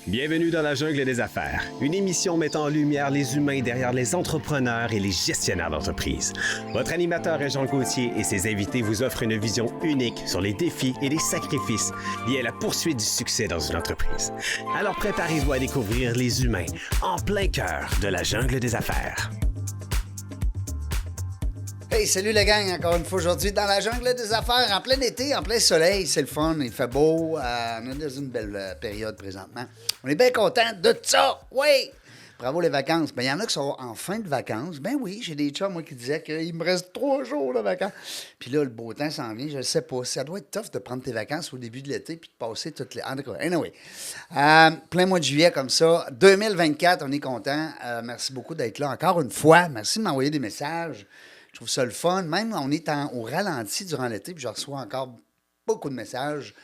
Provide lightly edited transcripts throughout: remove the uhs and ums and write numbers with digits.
Bienvenue dans la jungle des affaires, une émission mettant en lumière les humains derrière les entrepreneurs et les gestionnaires d'entreprise. Votre animateur est Jean Gauthier et ses invités vous offrent une vision unique sur les défis et les sacrifices liés à la poursuite du succès dans une entreprise. Alors préparez-vous à découvrir les humains en plein cœur de la jungle des affaires. Hey, salut la gang, encore une fois aujourd'hui dans la jungle des affaires, en plein été, en plein soleil, c'est le fun, il fait beau, on est dans une belle période présentement. On est bien contents de ça, oui! Bravo les vacances. Ben, il y en a qui sont en fin de vacances. Ben oui, j'ai des chums, moi, qui disaient qu'il me reste 3 jours de vacances. Puis là, le beau temps s'en vient, je ne sais pas. Ça doit être tough de prendre tes vacances au début de l'été puis de passer toutes les... En tout cas, anyway. Plein mois de juillet comme ça. 2024, on est content. Merci beaucoup d'être là encore une fois. Merci de m'envoyer des messages. Je trouve ça le fun. Même on est au ralenti durant l'été, puis je reçois encore beaucoup de messages.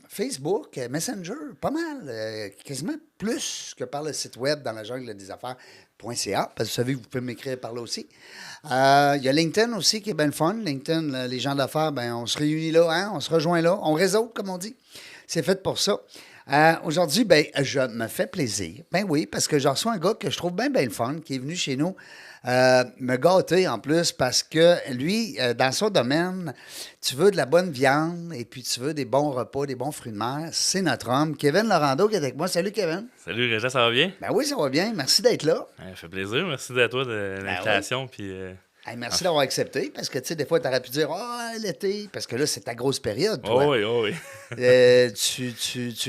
Facebook, Messenger, pas mal. Quasiment plus que par le site web dans la jungle des affaires.ca. Parce que vous savez que vous pouvez m'écrire par là aussi. Il y a LinkedIn aussi qui est bien le fun. LinkedIn, les gens d'affaires, ben, on se réunit là, hein? On se rejoint là. On réseaute, comme on dit. C'est fait pour ça. Aujourd'hui, ben, je me fais plaisir. Ben oui, parce que je reçois un gars que je trouve bien le fun, qui est venu chez nous me gâter en plus, parce que lui, dans son domaine, tu veux de la bonne viande et puis tu veux des bons repas, des bons fruits de mer. C'est notre homme, Kevin Lorando, qui est avec moi. Salut, Kevin. Salut, Régent, ça va bien? Ben oui, ça va bien. Merci d'être là. Ça fait plaisir. Merci à toi de l'invitation. Oui. Puis, Hey, merci d'avoir accepté, parce que, tu sais, des fois, tu aurais pu dire « Ah, l'été », parce que là, c'est ta grosse période, toi. Oh oui, oh oui.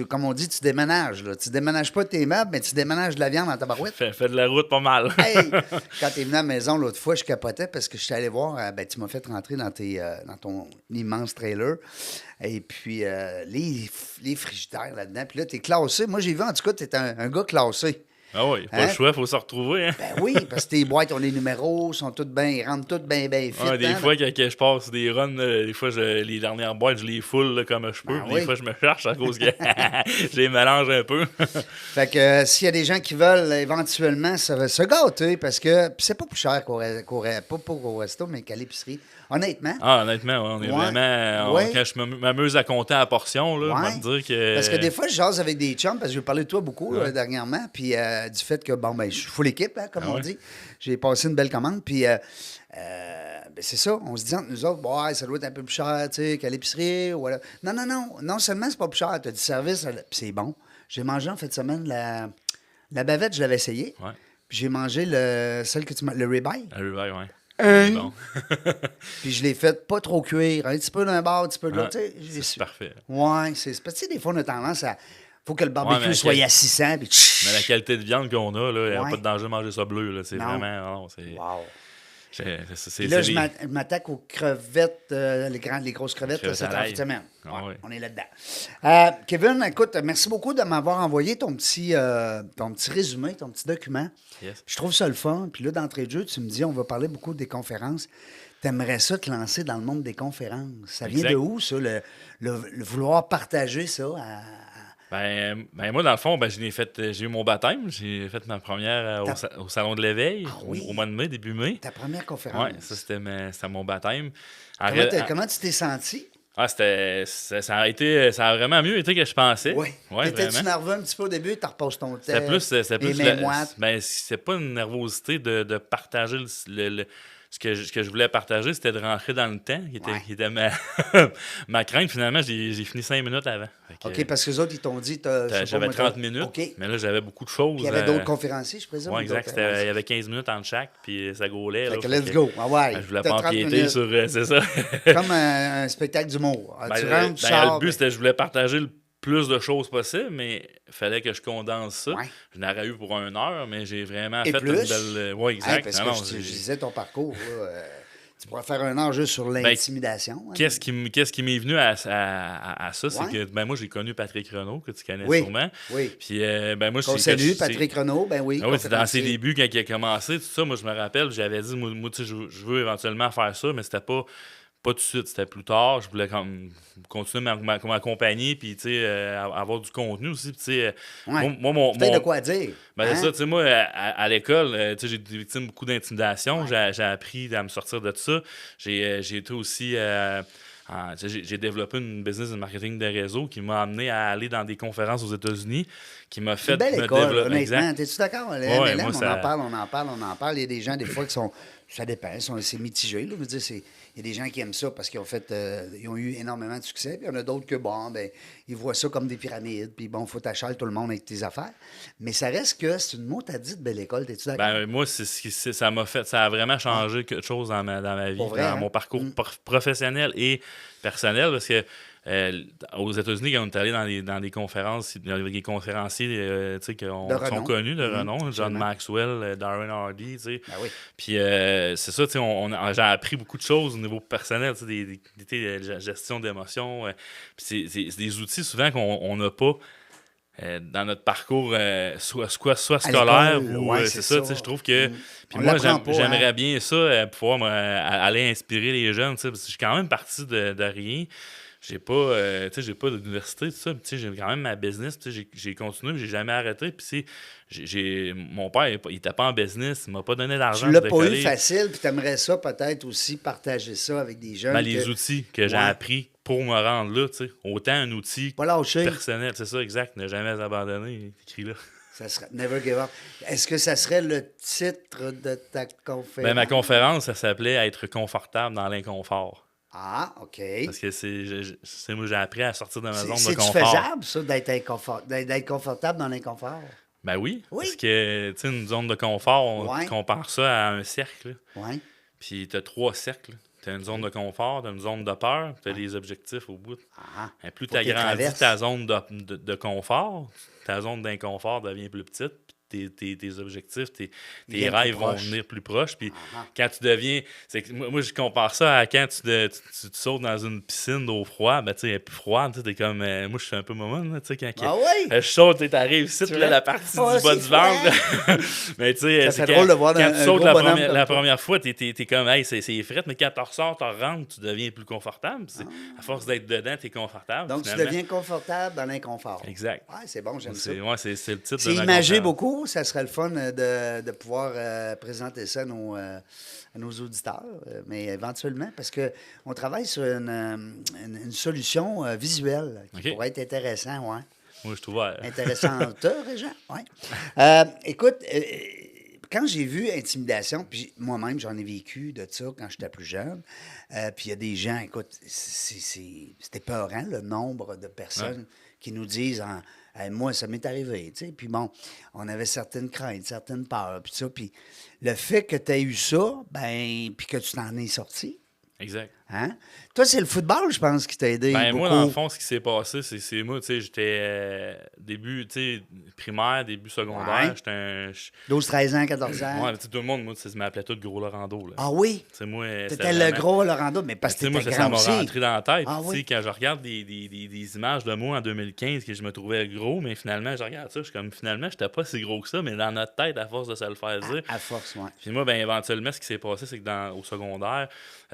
Comme on dit, tu déménages, là. Tu déménages pas tes meubles, mais tu déménages de la viande dans ta barouette. Fais de la route pas mal. Hey! Quand tu es venu à la maison l'autre fois, je capotais parce que je suis allé voir, ben, tu m'as fait rentrer dans ton immense trailer. Et puis, les frigidaires là-dedans. Puis là, tu es classé. Moi, j'ai vu, en tout cas, tu es un gars classé. Ah oui, pas le choix, il faut se retrouver. Hein? Ben oui, parce que tes boîtes ont les numéros, sont toutes bien, ils rentrent toutes bien fit. Des fois, quand je passe des runs, des fois, les dernières boîtes, je les foule là, comme je peux. Ben Des oui. fois, je me cherche à cause que je les mélange un peu. Fait que s'il y a des gens qui veulent éventuellement se gâter, parce que pis c'est pas plus cher pas au resto, mais qu'à l'épicerie. Honnêtement. Ah, honnêtement, on est vraiment... Quand je m'amuse à compter à portion, là, je vais te dire que... Parce que des fois, je jase avec des chums, parce que je parlais de toi beaucoup dernièrement, puis du fait que, bon, ben, je suis full équipe, hein, comme on dit. J'ai passé une belle commande, puis ben, c'est ça. On se dit entre nous autres, ouais, ça doit être un peu plus cher, tu sais, qu'à l'épicerie. Ou non seulement c'est pas plus cher, tu as du service, puis c'est bon. J'ai mangé en fin de semaine la bavette, je l'avais essayé. Ouais. Puis j'ai mangé celle que tu m'as... Le ribeye. Le ribeye, oui. Bon. Puis je l'ai fait pas trop cuire. Un petit peu d'un bord, un petit peu de l'autre. C'est parfait. Ouais, c'est parce que des fois, on a tendance à... Faut que le barbecue soit à 600. Puis... Mais la qualité de viande qu'on a, il n'y a pas de danger de manger ça bleu. Là. C'est vraiment... Non, c'est... Wow. C'est là, je m'attaque aux crevettes, les grosses crevettes, cette fin de semaine. Ouais. On est là-dedans. Kevin, écoute, merci beaucoup de m'avoir envoyé ton petit résumé, ton petit document. Yes. Je trouve ça le fun. Puis là, d'entrée de jeu, tu me dis, on va parler beaucoup des conférences. T'aimerais ça te lancer dans le monde des conférences. Ça vient de où, ça, le vouloir partager ça Ben, moi, dans le fond, j'ai eu mon baptême. J'ai fait ma première au Salon de l'Éveil au mois de mai, début mai. Ta première conférence. Oui, ça, c'était mon baptême. Comment tu t'es senti? Ça a vraiment mieux été que je pensais. Oui. T'étais-tu nerveux un petit peu au début? Tu reposes ton tête. C'était plus c'est pas une nervosité de partager ce que je voulais partager, c'était de rentrer dans le temps, qui était ma crainte. Finalement, j'ai fini 5 minutes avant. OK, parce que les autres, ils t'ont dit... J'avais 30 minutes, mais là, j'avais beaucoup de choses. Puis il y avait d'autres conférenciers, je présume? Oui, exact. Il y avait 15 minutes entre chaque, puis ça gaulait. Fait que let's go. Ah ouais. Je voulais pas empiéter sur... c'est ça. Comme un spectacle d'humour. Tu rentres, tu sors... Le but, c'était que je voulais partager le plus de choses possible, mais il fallait que je condense ça. Ouais. Je n'aurais eu pour 1 heure, mais j'ai vraiment fait une belle... Oui, exact. Parce que je disais ton parcours, tu pourrais faire 1 heure juste sur l'intimidation. Qu'est-ce qui m'est venu à ça? C'est que moi, j'ai connu Patrick Renaud, que tu connais sûrement. Oui. Puis, moi, salut, Patrick Renaud, ben oui. Oui, c'est dans ses débuts, quand il a commencé, tout ça, moi, je me rappelle, j'avais dit, moi je veux éventuellement faire ça, mais c'était pas tout de suite, c'était plus tard. Je voulais continuer ma compagnie, puis avoir du contenu aussi. Moi, peut-être de quoi dire. C'est ça, tu sais, moi, à l'école, j'ai été victime beaucoup d'intimidation. J'ai appris à me sortir de tout ça. J'ai été aussi J'ai développé une business de marketing de réseau qui m'a amené à aller dans des conférences aux États-Unis, qui m'a fait C'est une belle me école, développer. honnêtement. Exact. T'es-tu d'accord? Ouais, MLM, moi, on ça- en parle. Il y a des gens, des fois, qui sont... Ça dépend, c'est mitigé. Là. Je veux dire, il y a des gens qui aiment ça parce qu'ils ont fait, ils ont eu énormément de succès. Puis il y en a d'autres que, bon, ben, ils voient ça comme des pyramides. Puis bon, faut t'acheter tout le monde avec tes affaires. Mais ça reste que c'est une motadite belle école. T'es-tu d'accord? Moi, ça m'a fait, ça a vraiment changé quelque chose dans ma vie, Pour vrai, dans hein? mon parcours professionnel et personnel, parce que aux États-Unis, quand on est allé dans des conférences, il y avait des conférenciers tu sais, qui De sont renom. connus de renom, John absolument. Maxwell, Darren Hardy, tu sais. Ben oui. Puis c'est ça, tu sais, j'ai appris beaucoup de choses au niveau personnel, tu sais, de gestion d'émotions. Puis c'est des outils souvent qu'on n'a pas dans notre parcours, soit scolaire l'école, ou ouais, c'est ça, tu sais, je trouve que. Puis On moi, l'apprend pas, j'aimerais hein. bien ça, pouvoir aller inspirer les jeunes, tu sais, parce que je suis quand même parti de rien. J'ai pas, tu sais, j'ai pas d'université, tout ça. Tu sais, j'ai quand même ma business. Tu sais, j'ai continué, j'ai jamais arrêté. Puis, mon père, il était pas en business. Il m'a pas donné d'argent Tu l'as pour pas eu décoller. facile, puis t'aimerais ça peut-être aussi partager ça avec des jeunes. Ben, les outils que j'ai Ouais. appris pour me rendre là, tu sais. Autant un outil Pas lâcher. personnel, c'est ça, exact. Ne jamais abandonner, c'est écrit là. Ça serait Never Give Up. Est-ce que ça serait le titre de ta conférence? Ben, ma conférence, ça s'appelait Être confortable dans l'inconfort. Ah, OK. Parce que moi, j'ai appris à sortir de ma zone de C'est-tu confort. faisable, ça, d'être confortable dans l'inconfort? Ben oui, Oui. parce que, tu sais, une zone de confort, on Ouais. compare ça à un cercle. Oui. Puis tu as 3 cercles. Tu as une zone de confort, tu as une zone de peur, tu as les objectifs au bout. Ah, Et plus Faut tu qu'ils agrandis traversent. ta zone de confort, ta zone d'inconfort devient plus petite. Puis tes objectifs, tes viennent rêves plus vont proches. venir plus proches. Puis Ah. quand tu deviens. Moi, je compare ça à quand tu sautes dans une piscine d'eau froide. Ben, tu sais, elle est plus froide. Tu sais, t'es comme. Moi, je suis un peu moment, tu sais, quand Ah oui? je saute, tu arrives ici, Tu là, vois? la partie Oh, du bas c'est du ventre. là. Mais tu sais, Ça c'est fait drôle de voir quand un tu sautes gros la bonhomme première, comme la toi. première fois, t'es comme, hey, c'est frette, mais quand tu ressors, tu rentres, tu deviens plus confortable. À force d'être dedans, tu es confortable. Donc, tu finalement. deviens confortable dans l'inconfort. Exact. Ouais, c'est bon, j'aime ça. C'est le titre C'est de ma imagé conférence. beaucoup. Ça serait le fun de pouvoir présenter ça à nos auditeurs, mais éventuellement, parce qu'on travaille sur une solution visuelle qui OK. pourrait être intéressant, ouais. Moi, je trouve. Intéressante, Régent, oui. Écoute, quand j'ai vu Intimidation, puis moi-même, j'en ai vécu de ça quand j'étais plus jeune, puis il y a des gens, écoute, c'est épeurant le nombre de personnes qui nous disent, moi, ça m'est arrivé, tu sais, puis bon, on avait certaines craintes, certaines peurs, puis ça, puis le fait que tu aies eu ça, ben, puis que tu t'en es sorti, Exact. hein? Toi, c'est le football, je pense, qui t'a aidé Ben, beaucoup. moi, dans le fond, ce qui s'est passé, c'est moi, tu sais, j'étais début, tu sais, primaire, début secondaire. Ouais. J'étais un. 12, 13 ans, 14 ans. Ouais, tu sais, tout le monde, moi, tu sais, m'appelait tout Gros Laurando. Là. Ah oui? Tu sais, moi, T'étais c'était le vraiment- gros Laurando, mais parce Tu que sais, moi, t'étais ça grand m'a aussi. rentré dans la tête. Ah Tu oui? sais, quand je regarde des images de moi en 2015, que je me trouvais gros, mais finalement, je regarde ça, je suis comme, finalement, j'étais pas si gros que ça, mais dans notre tête, à force de se le faire dire. À force, oui. Puis moi, ben, éventuellement, ce qui s'est passé, c'est que au secondaire,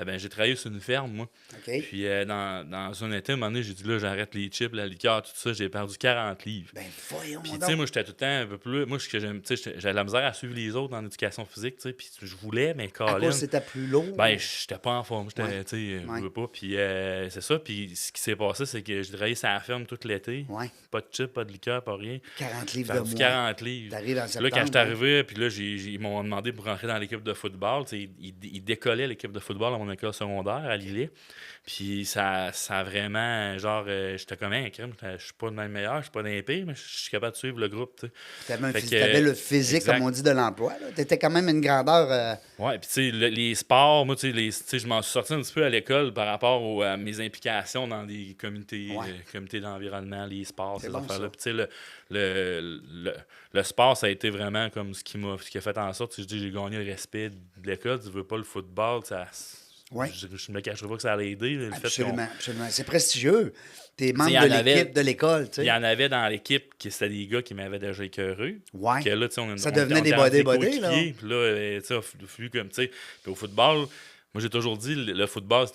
ben, j'ai travaillé sur une ferme, moi. OK? Puis dans un été, à un moment donné, j'ai dit là, j'arrête les chips, la liqueur, tout ça. J'ai perdu 40 livres. Ben voyons Puis, tu donc. sais, moi, j'étais tout le temps un peu plus. Moi, ce que j'aime, tu sais, j'avais la misère à suivre les autres en éducation physique, tu sais. Puis, je voulais, mais À Colin. cause c'était plus lourd. Ben, j'étais pas en forme. J'étais, Ouais. tu sais, je Ouais. veux pas. Puis, c'est ça. Puis, ce qui s'est passé, c'est que j'ai travaillé sur la ferme tout l'été. Ouais. Pas de chips, pas de liqueur, pas rien. 40 J'ai livres de perdu moins. 40 livres. T'arrives en Puis septembre. là, quand j'étais hein? arrivé, puis là, ils m'ont demandé pour rentrer dans l'équipe de football. Tu sais, ils décollaient l'équipe de football à mon école secondaire, à Lillet. Puis ça a vraiment, genre, j'étais comme un crème. Je suis pas le meilleur, je suis pas d'un pire, mais je suis capable de suivre le groupe, tu sais. T'avais, Fait que, t'avais le physique, exact. comme on dit, de l'emploi. Là. T'étais quand même une grandeur. Ouais, puis tu sais, les sports, moi, tu sais, je m'en suis sorti un petit peu à l'école par rapport à mes implications dans des comités, Ouais. comités d'environnement, les sports, C'est ces bon, affaires-là. ça. Puis tu sais, le sport, ça a été vraiment comme ce qui a fait en sorte que je dis, j'ai gagné le respect de l'école. Tu veux pas le football, ça. Ouais. Je me cacherai pas que ça allait aider. Le fait qu'on- Absolument, absolument. C'est prestigieux. T'es membre il y de en avait- l'équipe de l'école, tu Il y sais. en avait dans l'équipe qui c'était des gars qui m'avaient déjà écœuré. Ouais. Que là, tu sais, Ça devenait des bodés, là. Puis là, tu sais, vu comme, tu sais, puis au football, moi, j'ai toujours dit, le football,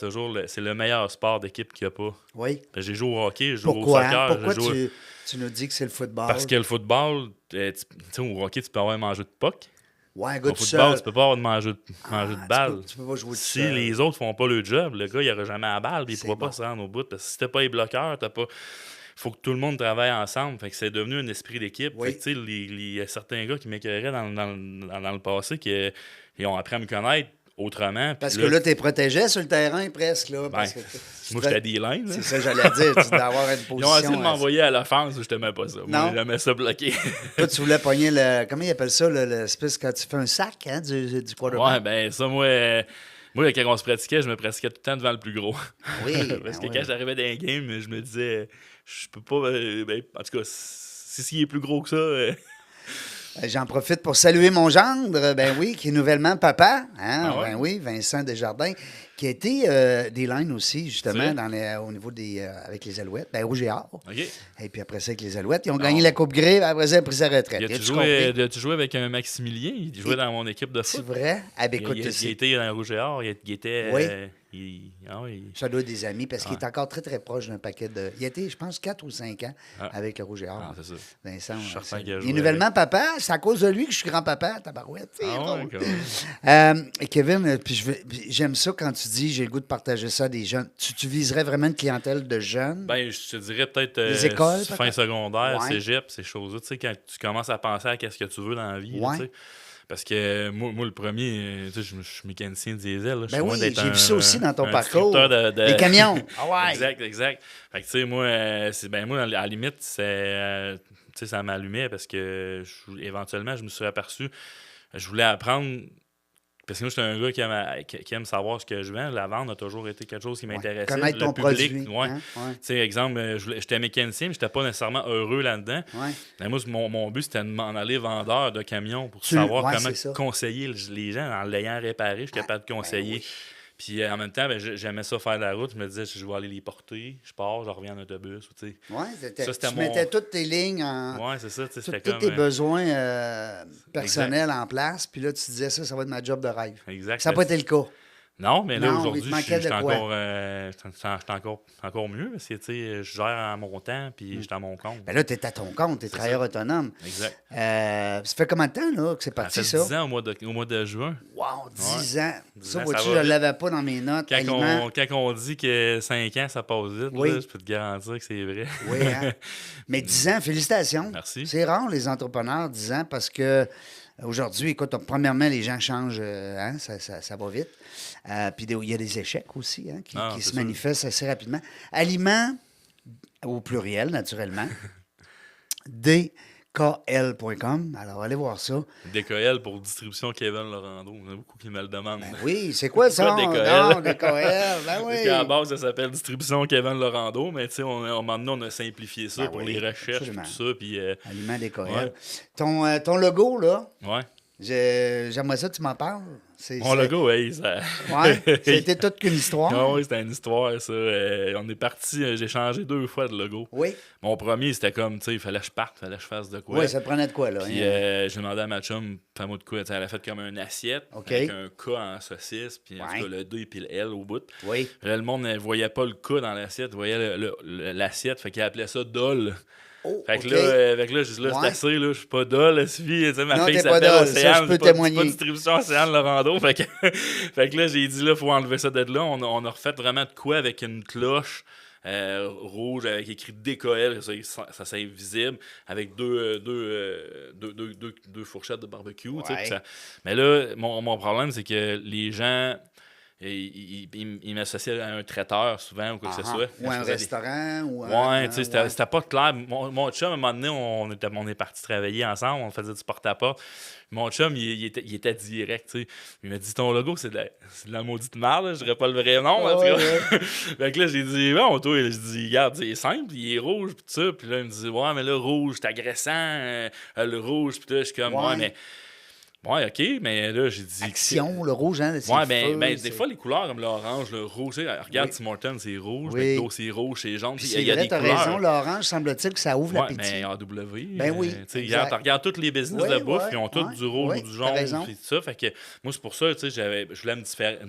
c'est le meilleur sport d'équipe qu'il n'y a pas. Oui. J'ai joué au hockey, j'ai joué au Pourquoi? soccer. Pourquoi j'ai joué- tu nous dis que c'est le football? Parce que le football, tu sais, au hockey, tu peux avoir un enjeu de puck. Ouais, un gars Au tout football, seul. tu peux pas avoir de manger de balle. Tu peux pas jouer tout Si seul. les autres font pas le job, le gars, il aura jamais la balle, puis il C'est pourra bon. pas se rendre au bout. Parce que si t'as pas les bloqueurs, t'as pas. Faut que tout le monde travaille ensemble. Fait que c'est devenu un esprit d'équipe. Oui. Fait que, tu sais, il y a certains gars qui m'écœuraient dans le passé qui ils ont appris à me connaître autrement. Parce que là, t'es protégé sur le terrain presque. Là, parce que moi, j'étais des lignes. c'est ça, j'allais dire. Tu dois avoir une position. Ils ont essayé de m'envoyer à l'offense, je t'aimais pas ça. Moi, Non. j'aimais ça bloqué. Toi, tu voulais pogner le. Comment ils appellent ça, l'espèce quand tu fais un sac hein, du quarterback? Ouais, ben ça, moi, quand on se pratiquait, je me pratiquais tout le temps devant le plus gros. Oui. Parce que oui. quand j'arrivais dans un game, je me disais, je peux pas. En tout cas, si s'il est plus gros que ça. J'en profite pour saluer mon gendre, ben oui, qui est nouvellement papa. Hein? Ah ouais? Ben oui, Vincent Desjardins, qui a été des lines aussi, justement, C'est au niveau des. Avec les Alouettes. Ben, Rouge et Or. OK. Et puis après ça, avec les Alouettes, ils ont gagné la Coupe Grey, après ça, ils ont pris sa retraite. As-tu joué avec un Maximilien? Il jouait dans mon équipe de C'est foot. vrai? Ah, ben écoute, Il était dans Rouge et Or. Il était. Oui. Oui. Ça doit être des amis parce qu'il est encore très, très proche d'un paquet de. Il a été, je pense, 4 ou 5 ans avec le Rouge et Or. Ah, c'est ça. Vincent, Je suis certain c'est- qu'il a il joué est nouvellement papa. C'est à cause de lui que je suis grand-papa, tabarouette. C'est drôle. Kevin, puis j'aime ça quand tu dis j'ai le goût de partager ça à des jeunes. Tu viserais vraiment une clientèle de jeunes? Ben, je te dirais peut-être Les écoles, fin peut-être? secondaire, Ouais. cégep, ces choses-là. Tu sais, quand tu commences à penser à qu'est-ce que tu veux dans la vie. là, Ouais. tu sais. Parce que moi, le premier, tu sais, je suis mécanicien diesel. Là. Je suis Ben loin oui, d'être j'ai vu ça aussi dans ton un parcours. distributeur Les camions. Ah ouais. Exact. Fait que, tu sais, moi, à la limite, tu sais, ça m'allumait parce que éventuellement, je me suis aperçu, je voulais apprendre. Parce que moi, j'étais un gars qui aime savoir ce que je vends. La vente a toujours été quelque chose qui m'intéressait. Connaître ton le public, produit. ouais. Hein? Ouais. Tu sais, exemple, j'étais mécanicien, mais j'étais pas nécessairement heureux là-dedans. Ouais. Mais moi, mon but, c'était de m'en aller vendeur de camions pour Ouais, savoir c'est ça. comment conseiller les gens. En l'ayant réparé, je suis capable de conseiller. oui. Puis en même temps, j'aimais ça faire de la route. Je me disais, je vais aller les porter. Je pars, je reviens en autobus. Tu sais. Ouais, Ça, c'était tu mettais toutes tes lignes Ouais, c'est ça. Tu sais, tous c'était comme. tes besoins personnels en place. Puis là, tu disais ça va être ma job de rêve. Exact. Ça n'a pas été le cas. Non, mais là, Non, il aujourd'hui, te je manquait suis de quoi? encore mieux parce que, tu sais, je gère à mon temps puis je suis à mon compte. Ben là, tu es à ton compte, tu es travailleur autonome. Exact. Ça fait combien de temps là, que c'est Ça parti, fait ça? 10 ans au mois de juin. Wow, 10 ans. 10 Ça, ans, vois-tu, ça je va ne vite. l'avais pas dans mes notes. Aliments. Quand on dit que 5 ans, ça passe vite, Oui. là, je peux te garantir que c'est vrai. Oui, hein? Mais 10 ans, félicitations. Merci. C'est rare, les entrepreneurs, 10 ans, parce que aujourd'hui, écoute, premièrement, les gens changent, hein, ça va vite. Puis il y a des échecs aussi hein, qui c'est se sûr. manifestent assez rapidement. Aliments, au pluriel, naturellement, DKL.com. Alors, allez voir ça. DKL pour distribution Kevin Lorando. Il y en a beaucoup qui me le demandent. Ben oui, c'est quoi ça? Pourquoi DKL? Non, DKL, ben Parce oui. qu'à la base, ça s'appelle distribution Kevin Lorando, mais tu sais, maintenant, on a simplifié ça Ben pour oui, les recherches et absolument. tout ça. Puis, Aliments DKL. Ouais. Ton logo, là, ouais. j'aimerais ça que tu m'en parles. Mon logo, hey, ça. Ouais, ça a été toute qu'une histoire. Non, oui, c'était une histoire, ça. On est parti, j'ai changé 2 fois de logo. Oui. Mon premier, c'était comme, tu sais, il fallait que je parte, il fallait que je fasse de quoi. Oui, ça prenait de quoi, là? Puis hein? j'ai demandé à ma chum, fais-moi de quoi. Tu sais, elle a fait comme une assiette OK. avec un K en saucisse, puis en Ouais. tout cas, le D puis le L au bout. Oui. Là, le monde ne voyait pas le K dans l'assiette, il voyait l'assiette, fait qu'il appelait ça Dol. Oh, Fait que OK. là, je dis là, Ouais. c'est assez, là, je suis pas Dol, là, suffit. Tu sais, ma Non, fille t'es pas s'appelle Dol, ça, Océane, je peux c'est pas témoigner. distribution Océane Lorando. Fait que là, j'ai dit, là, faut enlever ça de là. On a refait vraiment de quoi avec une cloche rouge avec écrit DKL, ça c'est visible, avec deux fourchettes de barbecue. Tu sais, Ouais. puis mais là, mon problème, c'est que les gens, ils m'associent à un traiteur souvent ou quoi que ce soit. Ou Je un faisais des- restaurant. Ou Ouais, tu sais, ouais. c'était pas clair. Mon chum, à un moment donné, on est parti travailler ensemble, on faisait du porte-à-porte. Mon chum, il était direct, tu sais. Il m'a dit, ton logo, c'est de la maudite merde, là. Je dirais pas le vrai nom, en tout cas. Ouais. Fait que là, j'ai dit, bon, toi, je dis, regarde, c'est simple, il est rouge, pis tout ça. Puis là, il me dit, ouais, mais là, rouge, c'est agressant, le rouge, pis là, je suis comme, Ouais. ouais, mais. Ouais, ok, mais là, j'ai dit. Action, le rouge, hein? c'est Ouais, le feu, ben, c'est- des fois, les couleurs comme l'orange, le rouge, tu sais, regarde, Oui. Tim Hortons, c'est rouge, Oui. McDo, c'est rouge, c'est jaune. Puis Puis c'est il y a vrai, des t'as couleurs. raison, l'orange, semble-t-il que ça ouvre Ouais, l'appétit. mais AW. Ben oui, Tu sais, exact. regarde tous les business Oui, de bouffe, ouais, ils ont tous ouais, du rouge ouais, ou du t'as jaune, raison. puis tout ça. Fait que moi, c'est pour ça, tu sais, je voulais me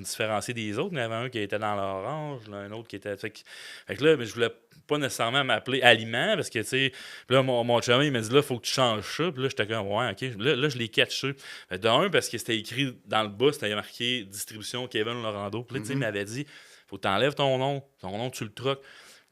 différencier des autres. Il y en avait un qui était dans l'orange, un autre qui était. Fait que là, mais je voulais pas nécessairement m'appeler Aliment parce que, tu sais, là, mon chum, il m'a dit, là, il faut que tu changes ça. Puis là, j'étais comme, ouais, OK. Là, je l'ai catché. De un, parce que c'était écrit dans le bas, c'était marqué distribution Kevin Lorando. Puis là, tu sais, il m'avait dit, faut que tu enlèves ton nom, tu le troques.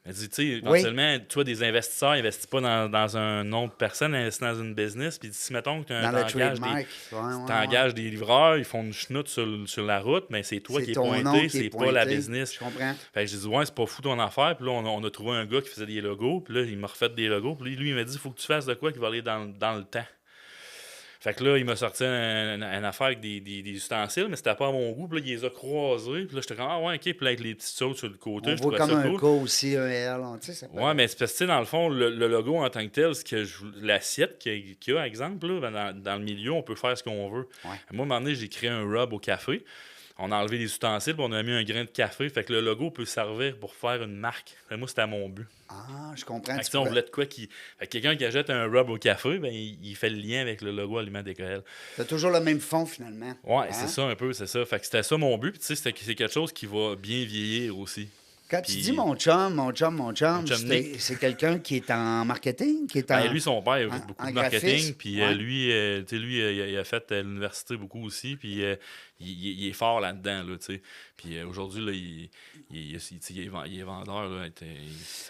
Il m'a dit, tu sais, éventuellement, toi, des investisseurs, n'investissent pas dans un nom de personne, ils investissent dans une business. Puis si, mettons, que tu engages des livreurs, ils font une chenoute sur la route, mais c'est toi qui es pointé, c'est pas la business. Je comprends. Fait que j'ai dit, ouais, c'est pas fou ton affaire. Puis là, on a trouvé un gars qui faisait des logos. Puis là, il m'a refait des logos. Puis lui, il m'a dit, il faut que tu fasses de quoi qui va aller dans le temps. Fait que là, il m'a sorti une affaire avec des ustensiles, mais c'était pas à mon goût. Puis là, il les a croisés. Puis là, j'étais comme, ah ouais, OK. Puis là, avec les petites choses sur le côté, On je voit trouvais comme ça un cool. K aussi, un L. Tu sais, ça Ouais, mais c'est parce que, tu sais, dans le fond, le logo en tant que tel, l'assiette qu'il y a, exemple, là, dans le milieu, on peut faire ce qu'on veut. Ouais. Moi, à un moment donné, j'ai créé un rub au café. On a enlevé les ustensiles, puis on a mis un grain de café. Fait que le logo peut servir pour faire une marque. Fait que moi, c'était mon but. Ah, je comprends. Fait que, on voulait de quoi qui. Fait que quelqu'un qui achète un rub au café, ben, il fait le lien avec le logo Aliment DKL. T'as toujours le même fond, finalement. Ouais, Hein? c'est ça un peu, c'est ça. Fait que c'était ça mon but. Puis tu sais, c'est quelque chose qui va bien vieillir aussi. Quand tu dis mon chum, Nick. c'est quelqu'un qui est en marketing, qui est en... Ben, lui, son père, il a fait beaucoup de marketing. graphisme, Puis ouais. lui, tu sais, il a fait l'université beaucoup aussi. Puis il est fort là-dedans, là, tu sais. Puis aujourd'hui, là, il est vendeur, là.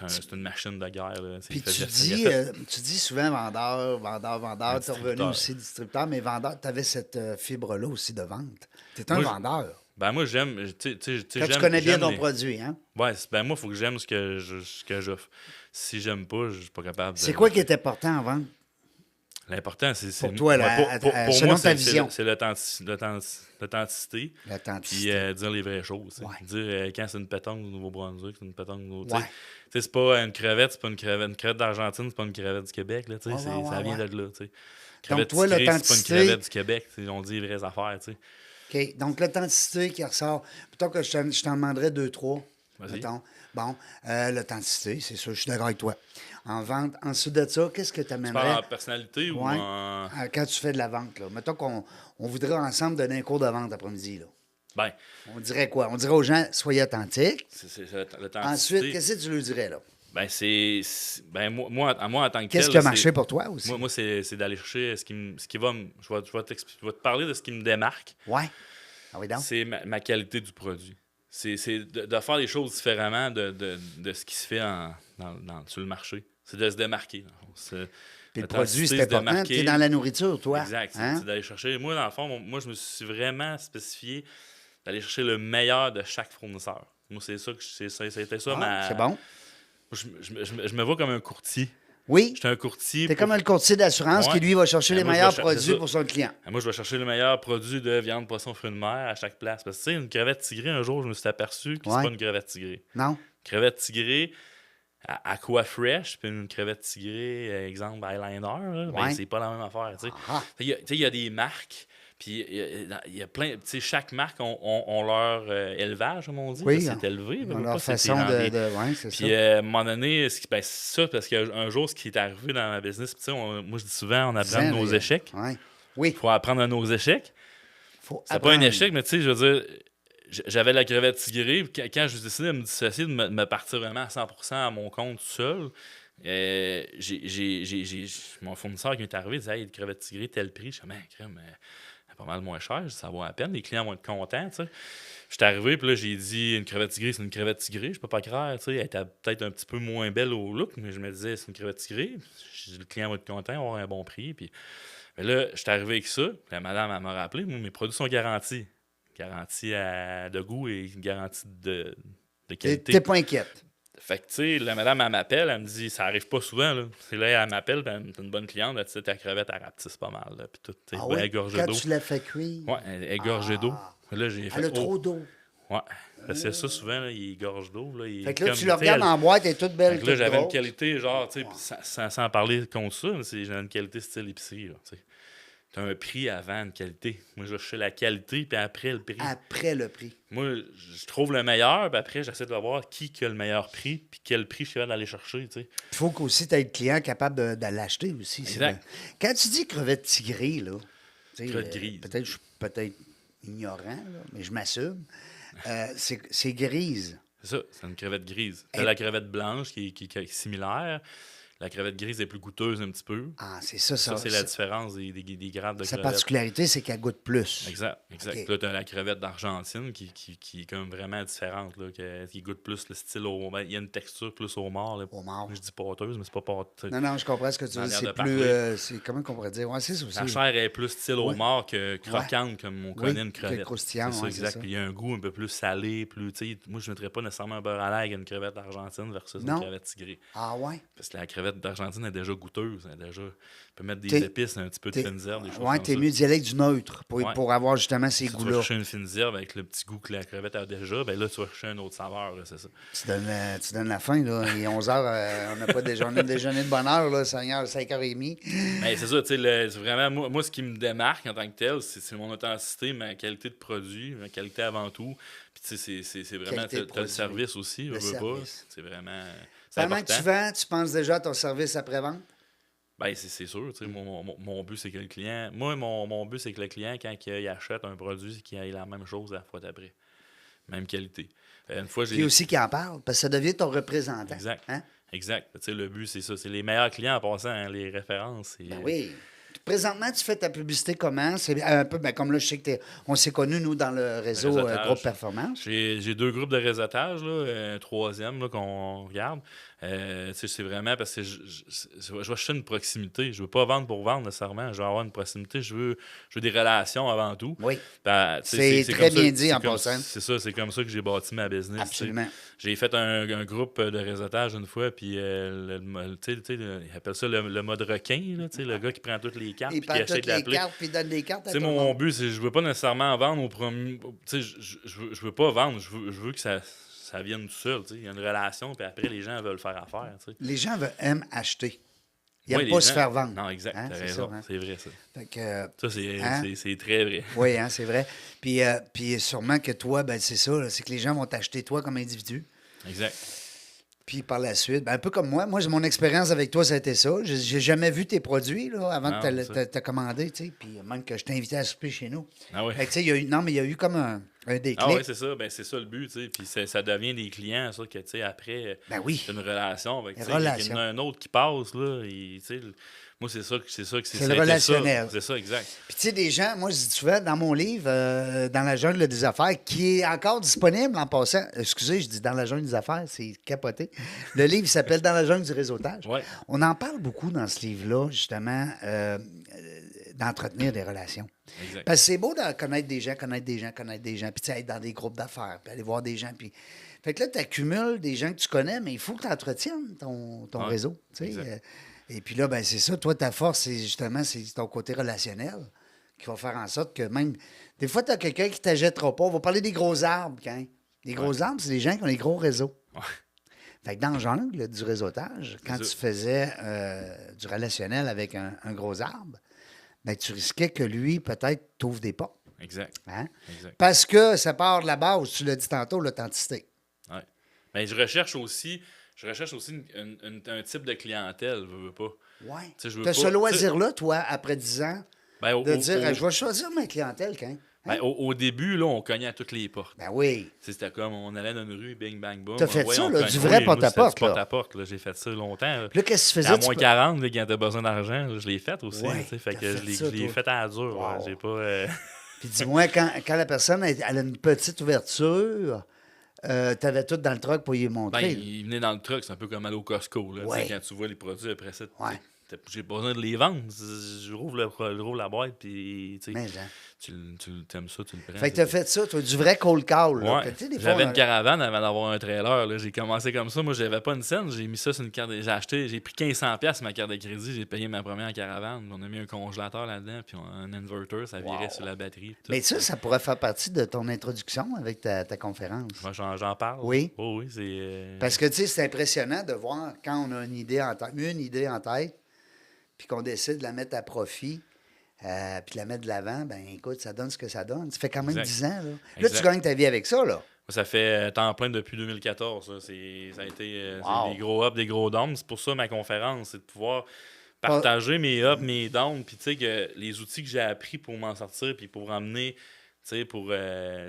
C'est une machine de guerre, là. Puis Il tu dis souvent vendeur. Tu es revenu Distributeur. aussi distributeur, mais vendeur, tu avais cette fibre-là aussi de vente. Tu es un Moi, vendeur. Ben moi, j'aime. Tu Quand tu connais bien ton produit, hein? Ouais, ben moi, il faut que j'aime ce que j'offre. Si j'aime pas, je suis pas capable de. C'est quoi qui est important en vente? L'important, c'est. Pour toi, pour selon moi, ta vision. c'est l'authenticité. L'authenticité. Puis dire les vraies choses. Ouais. Dire quand c'est une pétanque du Nouveau-Brunswick, c'est une pétanque du Nouveau. Ouais. Tu sais, c'est pas une crevette, c'est pas une crevette. Une crevette d'Argentine, c'est pas une crevette du Québec. Là, tu sais, ça vient de là. Tu sais. Crevette toi, tigrée, l'authenticité- c'est pas une crevette du Québec. Tu sais, on dit les vraies affaires. Tu sais. OK. Donc, l'authenticité qui ressort. Plutôt que je t'en demanderais 2-3. Vas-y. Mettons. Bon, l'authenticité, c'est sûr, je suis d'accord avec toi. En vente, ensuite de ça, qu'est-ce que tu Tu parles amènerais? en personnalité ou Ouais. en. Quand tu fais de la vente, là. Mettons qu'on voudrait ensemble donner un cours de vente après-midi, là. Ben, On dirait quoi? On dirait aux gens, soyez authentiques. c'est l'authenticité. Ensuite, qu'est-ce que tu leur dirais, là? Ben, ben moi, en tant que Qu'est-ce tel, qui a là, marché pour toi aussi? Moi, c'est d'aller chercher ce qui va me. Je vais te parler de ce qui me démarque. Ouais. Ah oui, donc? C'est ma qualité du produit. C'est de faire les choses différemment de ce qui se fait sur le marché. C'est de se démarquer. Puis le produit, c'est important. Tu es dans la nourriture, toi. Exact. Hein? C'est d'aller chercher. Moi, dans le fond, je me suis vraiment spécifié d'aller chercher le meilleur de chaque fournisseur. Moi, c'est ça que c'était ça Ah, c'est bon. Je me vois comme un courtier. Oui. J'étais un courtier. T'es comme le courtier d'assurance Ouais. qui, lui, va chercher les Moi, je meilleurs vais c'est produits ça. pour son client. Moi, je vais chercher le meilleur produit de viande, poisson, fruits de mer à chaque place. Parce que, tu sais, une crevette tigrée, un jour, je me suis aperçu que Ouais. c'est pas une crevette tigrée. Non? Une crevette tigrée, Aqua Fresh, puis une crevette tigrée, exemple, Highlander, là, Ouais. ben, c'est pas la même affaire, tu sais. Ah. Tu sais, il y a des marques, puis il y a plein... Tu sais, chaque marque ont leur élevage, comme on dit. Oui, là, c'est élevé. Dans là, leur pas, c'est façon dans de... des- Oui, c'est ça. Puis à un moment donné, c'est ça, parce qu'un jour, ce qui est arrivé dans ma business, puis tu sais, moi, je dis souvent, on apprend de nos échecs. Ouais. Oui. Il faut apprendre à nos échecs. Faut C'est pas un apprendre. échec, mais tu sais, je veux dire, j'avais la crevette tigrée. Puis quand j'ai décidé de me dissocier, de me partir vraiment à 100% à mon compte tout seul, mon fournisseur qui m'est arrivé disait, hey, une crevette tigrée, tel prix. Je suis crème, pas mal moins cher, ça vaut la peine. Les clients vont être contents, tu sais. J'étais arrivé, puis là, j'ai dit, une crevette tigrée, c'est une crevette tigrée. Je peux pas croire, tu sais. Elle était peut-être un petit peu moins belle au look, mais je me disais, c'est une crevette tigrée. Le client va être content, il va avoir un bon prix. Puis mais là, j'étais arrivé avec ça. Puis la madame, elle m'a rappelé, moi, mes produits sont garantis. Garantie de goût et garantie de qualité. T'es pas inquiète. Fait que, tu sais, la madame, elle m'appelle, elle me dit, ça arrive pas souvent, là. C'est là, elle m'appelle, puis t'es une bonne cliente, tu sais, ta crevette, elle rapetisse pas mal, là. Puis tout, tu sais, Ah elle oui? est gorgée Quand d'eau. tu l'as fait cuire, Ouais, elle est gorgée d'eau. Là, j'ai fait. elle a oh. trop d'eau. Ouais. Parce que ça, souvent, là, il gorge d'eau. Là, Fait que là, tu le regardes en boîte, elle est toute belle, Fait que là, toute j'avais une grosse. qualité, genre, tu sais, sans parler contre ça, mais j'ai une qualité style épicerie, là, tu sais. T'as un prix avant une qualité. Moi, je vais chercher la qualité, puis après le prix. Après le prix. Moi, je trouve le meilleur, puis après, j'essaie de voir qui a le meilleur prix, puis quel prix je suis capable d'aller chercher, tu sais. Il faut qu'aussi tu aies le client capable de l'acheter aussi. c'est Exact. vrai. Quand tu dis crevette tigrée, là, tu sais, Crevette grise. peut-être je suis peut-être ignorant, là, mais je m'assume. C'est grise. C'est ça, c'est une crevette grise. T'as la crevette blanche qui est similaire. La crevette grise est plus goûteuse un petit peu. Ah, c'est ça. Ça, c'est la différence des grades de Sa crevettes. particularité, c'est qu'elle goûte plus. Exact. OK. Puis là, tu as la crevette d'Argentine qui est comme vraiment différente, là, qui goûte plus le style au... Ben, il y a une texture plus au mort. Là. Homard. Je dis pâteuse, mais c'est pas pâteuse. Non, je comprends ce que tu veux dire. Manière C'est de plus... parler. c'est comment qu'on pourrait dire? Ouais, c'est ça aussi. La chair est plus style au Ouais. mort que croquante, comme on connaît une que crevette. croustillant, C'est ça, ouais, exact. c'est ça. Puis il y a un goût un peu plus salé, plus... tu sais, moi, je ne mettrais pas nécessairement un beurre à l'ail avec une crevette d'Argentine versus Non. une crevette tigrée. Ah ouais? Parce que la crevette d'Argentine est déjà goûteuse. Elle est déjà... Tu peux mettre des T'es- épices, un petit peu de T'es- fines herbes, des choses Ouais, comme t'es ça. mieux d'y aller avec du neutre pour, Ouais. pour avoir justement ces Si tu vas goûts-là. chercher une fine herbe avec le petit goût que la crevette a déjà, ben là, tu vas chercher une autre saveur, là, c'est ça. Tu donnes la faim, là. Il est 11 h, on n'a pas déjeuné de bonne heure, là, 5h30. Ben, c'est ça, tu sais, c'est vraiment, moi, ce qui me démarque en tant que tel, c'est mon authenticité, ma qualité de produit, ma qualité avant tout. Puis, tu sais, c'est vraiment, Qualité de t'as le produit. service aussi, Le veux pas. service. C'est vraiment, c'est Pendant que important. tu vends, tu penses déjà à ton service après-vente? Ben, c'est sûr, tu sais, mon but, c'est que le client... Moi, mon but, c'est que le client, quand il achète un produit, c'est qu'il ait la même chose la fois d'après. Même qualité. Une fois, Puis aussi qui en parle, parce que ça devient ton représentant. Exact. Hein? Exact. Tu sais, le but, c'est ça. C'est les meilleurs clients en passant, hein, les références. Ben oui. Présentement, tu fais ta publicité comment? C'est un peu comme là, je sais que on s'est connus, nous, dans le réseau Réseautage. Groupe Performance. J'ai 2 groupes de réseautage, là, un troisième là, qu'on regarde. Tu sais, c'est vraiment parce que je vais chercher une proximité. Je veux pas vendre pour vendre nécessairement. Je veux avoir une proximité. Je veux des relations avant tout. Oui. Ben, tu C'est sais, très comme ça- bien dit c'est en comme- passant. C'est ça, c'est comme ça que j'ai bâti ma business. tu sais. Absolument. J'ai fait un groupe de réseautage une fois, puis tu sais, il appelle ça le mode requin, là, tu sais, le gars qui prend toutes les cartes Il puis qui prend achète toutes la les plaie. cartes puis il donne des cartes à Tu sais, tout le mon monde. but, c'est je veux pas nécessairement vendre au premier. Tu sais, je veux pas vendre, je veux que ça vienne tout seul. Tu sais. Il y a une relation, puis après, les gens veulent faire affaire. Tu sais. Les gens aiment acheter. Ils Ouais, n'aiment les pas se gens- faire vendre. Non, exact, Hein, t'as c'est raison. ça, hein. C'est vrai, ça. Fait que, Ça, c'est Hein? c'est très vrai. oui, hein, c'est vrai. Puis sûrement que toi, ben, c'est ça, là, c'est que les gens vont t'acheter toi comme individu. Exact. Puis par la suite, ben, un peu comme moi. Moi, mon expérience avec toi, ça a été ça. J'ai jamais vu tes produits là, avant Non, de c'est ça. te commander, tu sais. Puis même que je t'ai invité à souper chez nous. Ah oui. Fait que, tu sais, il y a eu comme un déclic. Ah oui, c'est ça. Ben, c'est ça le but, tu sais. Puis ça devient des clients, ça, que, tu sais, après, Ben oui. c'est une relation. Avec, tu sais, Relation. il y en a un autre qui passe, là. Tu sais, moi, c'est ça que C'est ça le a été ça. relationnel. C'est ça, exact. Puis, tu sais, des gens, moi, je dis souvent dans mon livre, Dans la jungle des affaires, qui est encore disponible en passant. Excusez, je dis Dans la jungle des affaires, c'est capoté. Le livre s'appelle Dans la jungle du réseautage. Ouais. On en parle beaucoup dans ce livre-là, justement, d'entretenir des relations. Exact. Parce que c'est beau de connaître des gens, puis tu sais, être dans des groupes d'affaires, puis aller voir des gens, puis... Fait que là, tu accumules des gens que tu connais, mais il faut que tu entretiennes ton Ouais, réseau, tu sais. exact. Et puis là, ben c'est ça, toi, ta force, c'est justement c'est ton côté relationnel qui va faire en sorte que même... Des fois, tu as quelqu'un qui ne t'achètera pas. On va parler des gros arbres, quand. Les gros arbres, c'est des gens qui ont des gros réseaux. Ouais. Fait que dans le jungle du réseautage, quand ça. tu faisais du relationnel avec un gros arbre, ben, tu risquais que lui, peut-être, t'ouvre des portes. Exact. Hein? Exact. Parce que ça part de la base, tu l'as dit tantôt, l'authenticité. Ouais. Ben, je recherche aussi un type de clientèle, veux pas. Oui. Tu sais, je veux Tu as pas- ce loisir-là, toi, après 10 ans, Ben, de dire je vais choisir ma clientèle quand. ben, au début, là, on cognait à toutes les portes. Ben oui. Tu sais, c'était comme on allait dans une rue, bing, bang, boom. T'as fait Ouais, ça, on là, cogne. du vrai Oui, moi, porte-à-porte, c'était du là. porte-à-porte, là. J'ai fait ça longtemps. Là. Là, qu'est-ce que tu À faisais? moins 40, là, quand t'as besoin d'argent, là, je l'ai fait aussi. Ouais, tu sais, fait t'as que fait ça, je l'ai toi. fait à la dure. Wow. Ouais, j'ai pas. Puis dis-moi, quand la personne elle a une petite ouverture, t'avais tout dans le truck pour y Ben, montrer. il venait dans le truck, c'est un peu comme aller au Costco. Là, tu sais, Ouais. quand tu vois les produits après ça, Ouais. j'ai pas besoin de les vendre. Je rouvre la boîte, puis tu sais, Mais, hein. tu t'aimes ça, tu le prends. Fait que t'as fait ça, toi, du vrai cold call. Là. Ouais. Que, tu sais, des fois, J'avais on a- une caravane avant d'avoir un trailer. Là. J'ai commencé comme ça. Moi, j'avais pas une scène. J'ai mis ça sur une carte. J'ai pris 1500$ ma carte de crédit. J'ai payé ma première caravane. On a mis un congélateur là-dedans, puis un inverter. Ça virait sur la batterie. tout. Mais ça pourrait faire partie de ton introduction avec ta conférence. Moi, j'en parle. Oui. Oh, oui, c'est. Parce que, tu sais, c'est impressionnant de voir quand on a une idée en tête, puis qu'on décide de la mettre à profit, puis de la mettre de l'avant, ben écoute, ça donne ce que ça donne. Ça fait quand même Exact. 10 ans, là. Là, Exact. tu gagnes ta vie avec ça, là. Moi, ça fait temps plein depuis 2014. Ça a été Wow. c'est des gros ups, des gros downs. C'est pour ça ma conférence, c'est de pouvoir partager mes ups, mes downs. Puis tu sais que les outils que j'ai appris pour m'en sortir, puis pour emmener sais, pour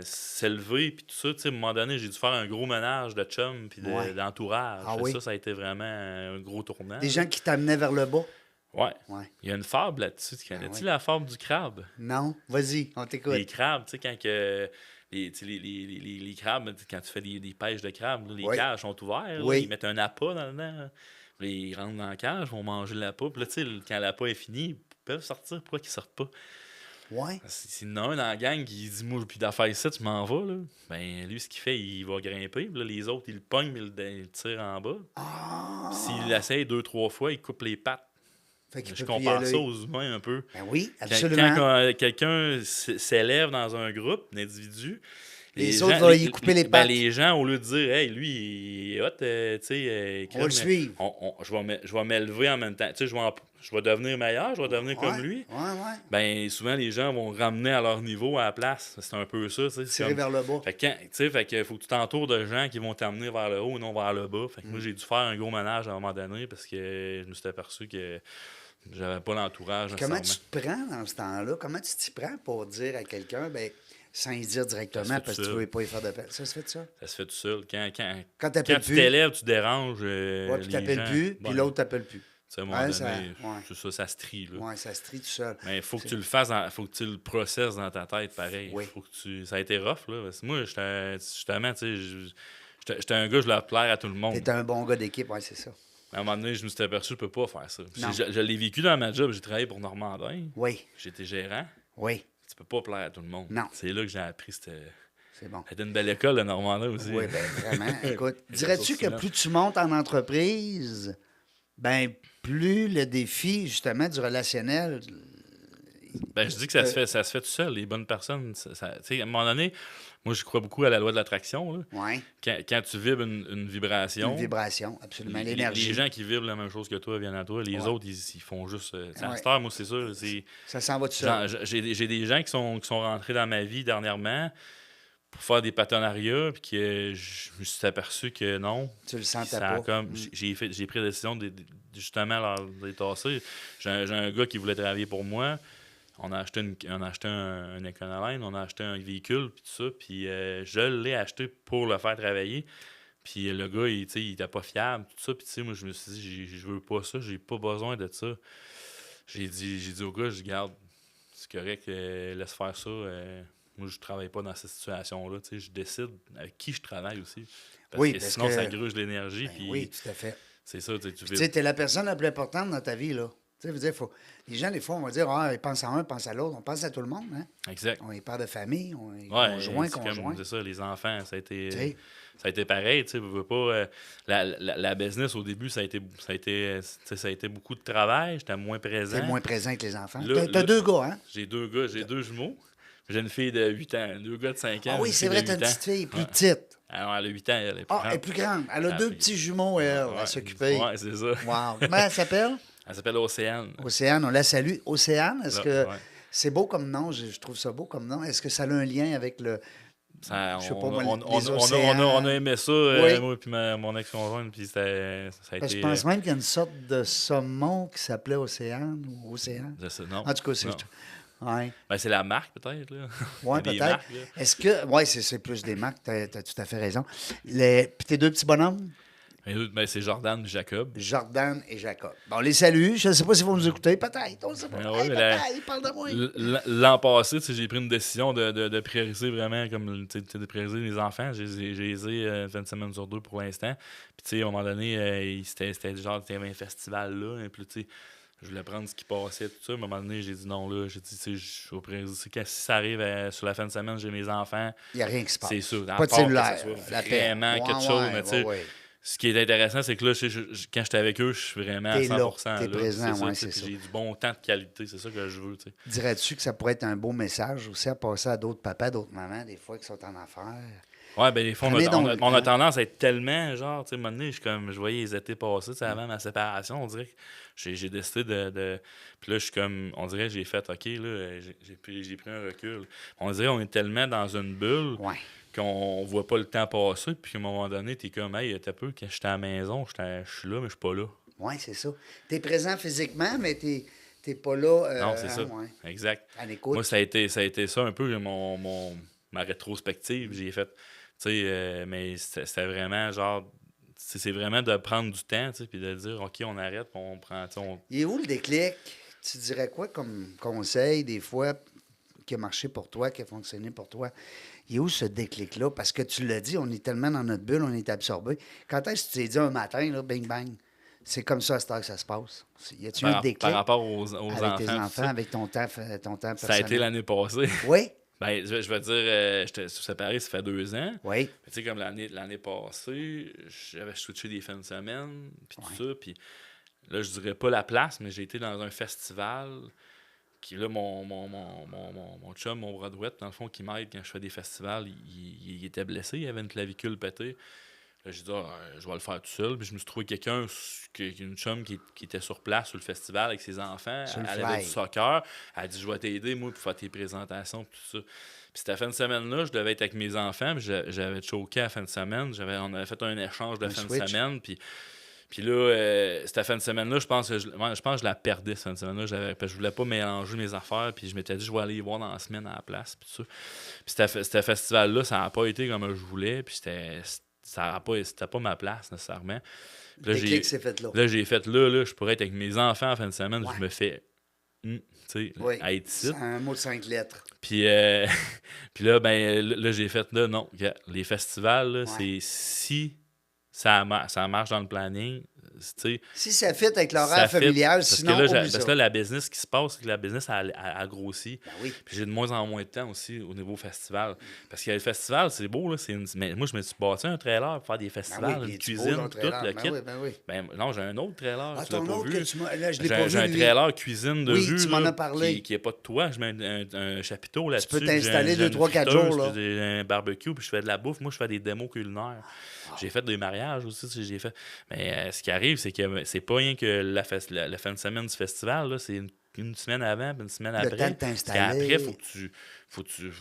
s'élever, puis tout ça. Tu sais, à un moment donné, j'ai dû faire un gros ménage de chum, puis Ouais. d'entourage. Ah Fait oui? Ça a été vraiment un gros tournant. Des gens qui t'amenaient vers le bas? Ouais. Ouais. Il y a une fable là-dessus. Tu connais-tu oui. la fable du crabe? Non? Vas-y, on t'écoute. Les crabes, tu sais, quand que. Les crabes, quand tu fais des pêches de crabes, là, les Oui. cages sont ouvertes. Là, Oui. ils mettent un appât dans dedans. Là. Puis ils rentrent dans la cage, vont manger l'appât. Puis là, tu sais, quand l'appât est fini, ils peuvent sortir. Pourquoi qu'ils sortent pas? Ouais. S'il y en a un dans la gang qui dit, moi, puis d'affaire ici, tu m'en vas, là. Ben, lui, ce qu'il fait, il va grimper. Puis là, les autres, ils le pognent, mais ils le tirent en bas. Ah! Puis s'il l'essaye 2-3 fois, il coupe les pattes. Fait qu'il Je peut plus y compare aller. ça aux humains un peu. Ben oui, Quand absolument. quelqu'un s'élève dans un groupe d'individus, Les autres vont y couper les pattes. Les gens, au lieu de dire, hey, lui, il est hot, tu sais, On va le suivre. je vais m'élever en même temps. Tu sais, je vais devenir meilleur, je vais devenir comme lui. Ouais. Ben, souvent, les gens vont ramener à leur niveau à la place. C'est un peu ça. Tu sais, Tirer vers le bas. Fait que faut que tu t'entoures de gens qui vont t'amener vers le haut et non vers le bas. Fait que moi, j'ai dû faire un gros ménage à un moment donné parce que je me suis aperçu que j'avais pas l'entourage. Comment tu nécessairement. te prends dans ce temps-là? Comment tu t'y prends pour dire à quelqu'un, ben, sans y dire directement Ça se fait parce que tout tu seul. veux pas y faire de peine? Ça se fait ça? Ça se fait tout seul. Quand Quand t'appelles tu plus. t'élèves, tu déranges. Ouais, puis les t'appelles gens. plus, puis Ouais. l'autre t'appelle plus. Tu sais, à un moment Ouais, donné, ça- ça se trie. Là. Ouais, ça se trie tout seul. Mais il faut que tu le fasses, faut que tu le processes dans ta tête, pareil. Oui. Faut que ça a été rough, là. Parce que moi, justement, tu sais, j'étais un gars, je voulais plaire à tout le monde. T'es un bon gars d'équipe, ouais, c'est ça. À un moment donné, je me suis aperçu, je peux pas faire ça. Non. Je l'ai vécu dans ma job, j'ai travaillé pour Normandin, Oui, j'étais gérant. oui, Tu peux pas plaire à tout le monde. Non. C'est là que j'ai appris, c'est bon. c'était une belle école, le Normandin aussi. Oui, ben vraiment. Écoute, Les dirais-tu ressources que humaines. plus tu montes en entreprise, ben plus le défi, justement, du relationnel. Ben, je dis que ça se fait tout seul. Les bonnes personnes, tu sais, à un moment donné, moi, je crois beaucoup à la loi de l'attraction. Là. Ouais, Quand tu vibres une vibration, une vibration, absolument. les L'énergie. gens qui vibrent la même chose que toi viennent à toi. Les Ouais. autres, ils font juste. À Ouais. cette heure, moi, c'est ça. Ça s'en va tout seul. Genre, j'ai des gens qui sont rentrés dans ma vie dernièrement pour faire des partenariats, puis que je me suis aperçu que non. Tu le sentais Ça a pas. comme, j'ai pris la décision de justement leur les tasser. J'ai un gars qui voulait travailler pour moi. On a acheté un Econoline, on a acheté un véhicule, puis tout ça. Puis je l'ai acheté pour le faire travailler. Puis le gars, il était pas fiable, tout ça. Puis tu sais, moi, je me suis dit, je veux pas ça, j'ai pas besoin de ça. J'ai dit au gars, je garde, c'est correct, laisse faire ça. Moi, je travaille pas dans cette situation-là. Tu sais, je décide avec qui je travaille aussi. Parce Oui, que parce sinon, que- ça gruge l'énergie. Ben puis oui, tout à fait. c'est ça, tu Tu sais, t'es la personne la plus importante dans ta vie, là. Tu sais, veux dire, les gens, des fois, on va dire, ah, ils pensent à un, ils pensent à l'autre. On pense à tout le monde, hein. Exact. On est père de famille, on est Ouais, conjoint, c'est conjoint. comme, c'est ça, les enfants, ça a Tu sais. été pareil, tu sais, veux pas, la business au début, ça a été beaucoup de travail, j'étais moins présent. T'es moins présent que les enfants. Là- T'as là- deux gars, hein? J'ai deux gars, j'ai deux jumeaux. J'ai une fille de 8 ans, deux gars de 5 ans. Ah oui, une c'est fille vrai, de t'as une 8 ans. petite fille, plus Ouais. petite. Alors, elle a 8 ans, elle est plus Ah, grande. elle est plus grande. Elle a Ah, deux puis- petits jumeaux, elle, Ouais, à s'occuper. Ouais, c'est ça. Wow. Comment elle s'appelle? Elle s'appelle Océane. Océane, on la salue. Océane, est-ce Là, que ouais. c'est beau comme nom? Je trouve ça beau comme nom. Est-ce que ça a un lien avec le. Ça, Je sais on, pas, moi, on- les on- océans. on a aimé ça, Oui. moi et mon ex-conjointe, puis ça a Parce que été... je pense même qu'il y a une sorte de saumon qui s'appelait Océane ou Océane. je sais- non. En tout cas, c'est. Non. Ouais. Ben, c'est la marque, peut-être. Là. Ouais, Il y a des peut-être. marques, là. Est-ce que. Oui, c'est plus des marques, t'as tout à fait raison. Puis tes deux petits bonhommes, Ben, c'est Jordan et Jacob. Jordan et Jacob. Bon, on les salue. Je ne sais pas si vous nous écoutez. Peut-être. On ne sait pas. Ah ouais, Hey, mais peut-être, parle de moi. L'an passé, tu sais, j'ai pris une décision de prioriser vraiment, comme tu sais, de prioriser les enfants. J'ai aisé 20 semaines sur 2 pour l'instant. Puis, tu sais, à un moment donné, c'était genre, il y avait un festival là. Et puis, tu sais, je voulais prendre ce qui passait, tout ça. À un moment donné, j'ai dit non, là. J'ai dit, tu sais, je vais prioriser. Si ça arrive sur la fin de semaine, j'ai mes enfants. Il n'y a rien qui se passe. C'est sûr. Pas de cellulaire. La paix. Vraiment quelque Ouais, chose. ouais, Mais, tu sais, ouais. ce qui est intéressant, c'est que là, quand j'étais avec eux, je suis vraiment à T'es là, 100% t'es là. présent, ça, ouais, tu sais, c'est puis ça. j'ai du bon temps de qualité, c'est ça que je veux, tu sais. Dirais-tu que ça pourrait être un beau message aussi à passer à d'autres papas, d'autres mamans, des fois, qui sont en affaires? Ouais, ben des fois, Prenez donc le on a temps. tendance à être tellement, genre, tu sais, à un moment donné, je voyais les étés passés, tu sais, avant ma séparation, on dirait que j'ai décidé de... Puis là, je suis comme, on dirait que j'ai fait, OK, là, j'ai pris un recul. On dirait qu'on est tellement dans une bulle Ouais. qu'on voit pas le temps passer, puis à un moment donné, t'es comme, hey, t'as peu, quand j'étais à la maison, je suis là, mais je suis pas là. Oui, c'est ça. Tu es présent physiquement, mais tu T'es pas là. Non, c'est ça. Ouais. Exact. À l'écoute. Moi, ça a été ça un peu ma rétrospective. J'ai fait, tu sais, mais c'était vraiment genre, c'est vraiment de prendre du temps, tu sais, puis de dire, OK, on arrête, puis on prend, tu sais, Il est où le déclic? Tu dirais quoi comme conseil, des fois, qui a marché pour toi, qui a fonctionné pour toi? Il est où ce déclic-là? Parce que tu l'as dit, on est tellement dans notre bulle, on est absorbé. Quand est-ce que tu t'es dit un matin, là, bing, bang, c'est comme ça à cette heure que ça se passe? Y a-tu eu un déclic par rapport aux avec enfants, tes tout enfants, ça, avec ton temps personnel? ça a été l'année passée. Oui? Ben, je vais dire, j'étais séparé, ça fait 2 ans. Oui. Tu sais, comme l'année passée, j'avais switché des fins de semaine, puis tout ça, puis là, je dirais pas la place, mais j'ai été dans un festival, qui là, mon chum, mon bras droit, dans le fond, qui m'aide quand je fais des festivals, il était blessé, il avait une clavicule pétée. Là, j'ai dit, je vais le faire tout seul. Puis je me suis trouvé une chum qui était sur place sur le festival avec ses enfants. Elle avait du soccer. Elle a dit, je vais t'aider, moi, pour faire tes présentations, puis tout ça. Puis cette fin de semaine-là, je devais être avec mes enfants. Puis j'avais choqué à la fin de semaine. On avait fait un échange de fin de semaine. Puis là, cette fin de semaine-là, je pense que je la perdais, cette fin de semaine-là. Je voulais pas mélanger mes affaires. Puis je m'étais dit, je vais aller y voir dans la semaine à la place. Puis tout ça. Puis ce festival-là, ça n'a pas été comme je voulais. Puis c'était pas ma place, nécessairement. Le déclic s'est fait là. Là, j'ai fait là, je pourrais être avec mes enfants en fin de semaine. Ouais. Je me fais, tu sais, à être ici. C'est un mot de 5 lettres. Puis, puis là, là, j'ai fait là, non. Les festivals, là, c'est si ça marche dans le planning. Si ça fit avec l'horaire familial, sinon parce que là, la business qui se passe, c'est que la business a grossi. Ben oui. Puis j'ai de moins en moins de temps aussi au niveau festival. Parce que le festival, c'est beau, là. Mais moi, je me suis bâti un trailer pour faire des festivals, une cuisine, tout le kit. Oui. Non, j'ai un autre trailer. Ah, tu l'as ton pas autre vu. que tu m'as... Là, je l'ai pas vu, J'ai un trailer cuisine de vue. Tu m'en as parlé. Qui n'est pas de toi. Je mets un chapiteau là-dessus. Tu peux t'installer 2, 3, 4 jours, là. J'ai un barbecue, puis je fais de la bouffe. Moi, je fais des démos culinaires. J'ai fait des mariages aussi. Mais ce qui arrive, c'est que c'est pas rien que la fin de semaine du festival, là, c'est une semaine avant puis une semaine après. Le temps de t'installer. Après, faut que tu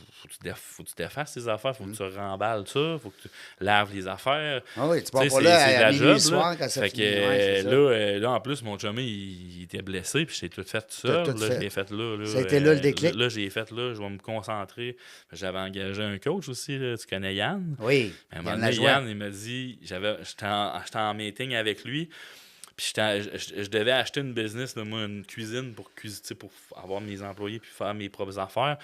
défasses tes affaires, faut que tu remballes ça, faut que tu laves les affaires. Ah oui, tu pars pas là à minuit le soir quand ça finit. Là, en plus, mon chummy, il était blessé, puis j'ai tout fait tout seul. Là, je l'ai fait là. Ça a été là le déclic? Là, j'ai fait là, je vais me concentrer. J'avais engagé un coach aussi, là, tu connais Yann? Oui, Yann, il m'a dit, j'étais en meeting avec lui, puis je devais acheter une business, là, moi, une cuisine pour avoir mes employés puis faire mes propres affaires.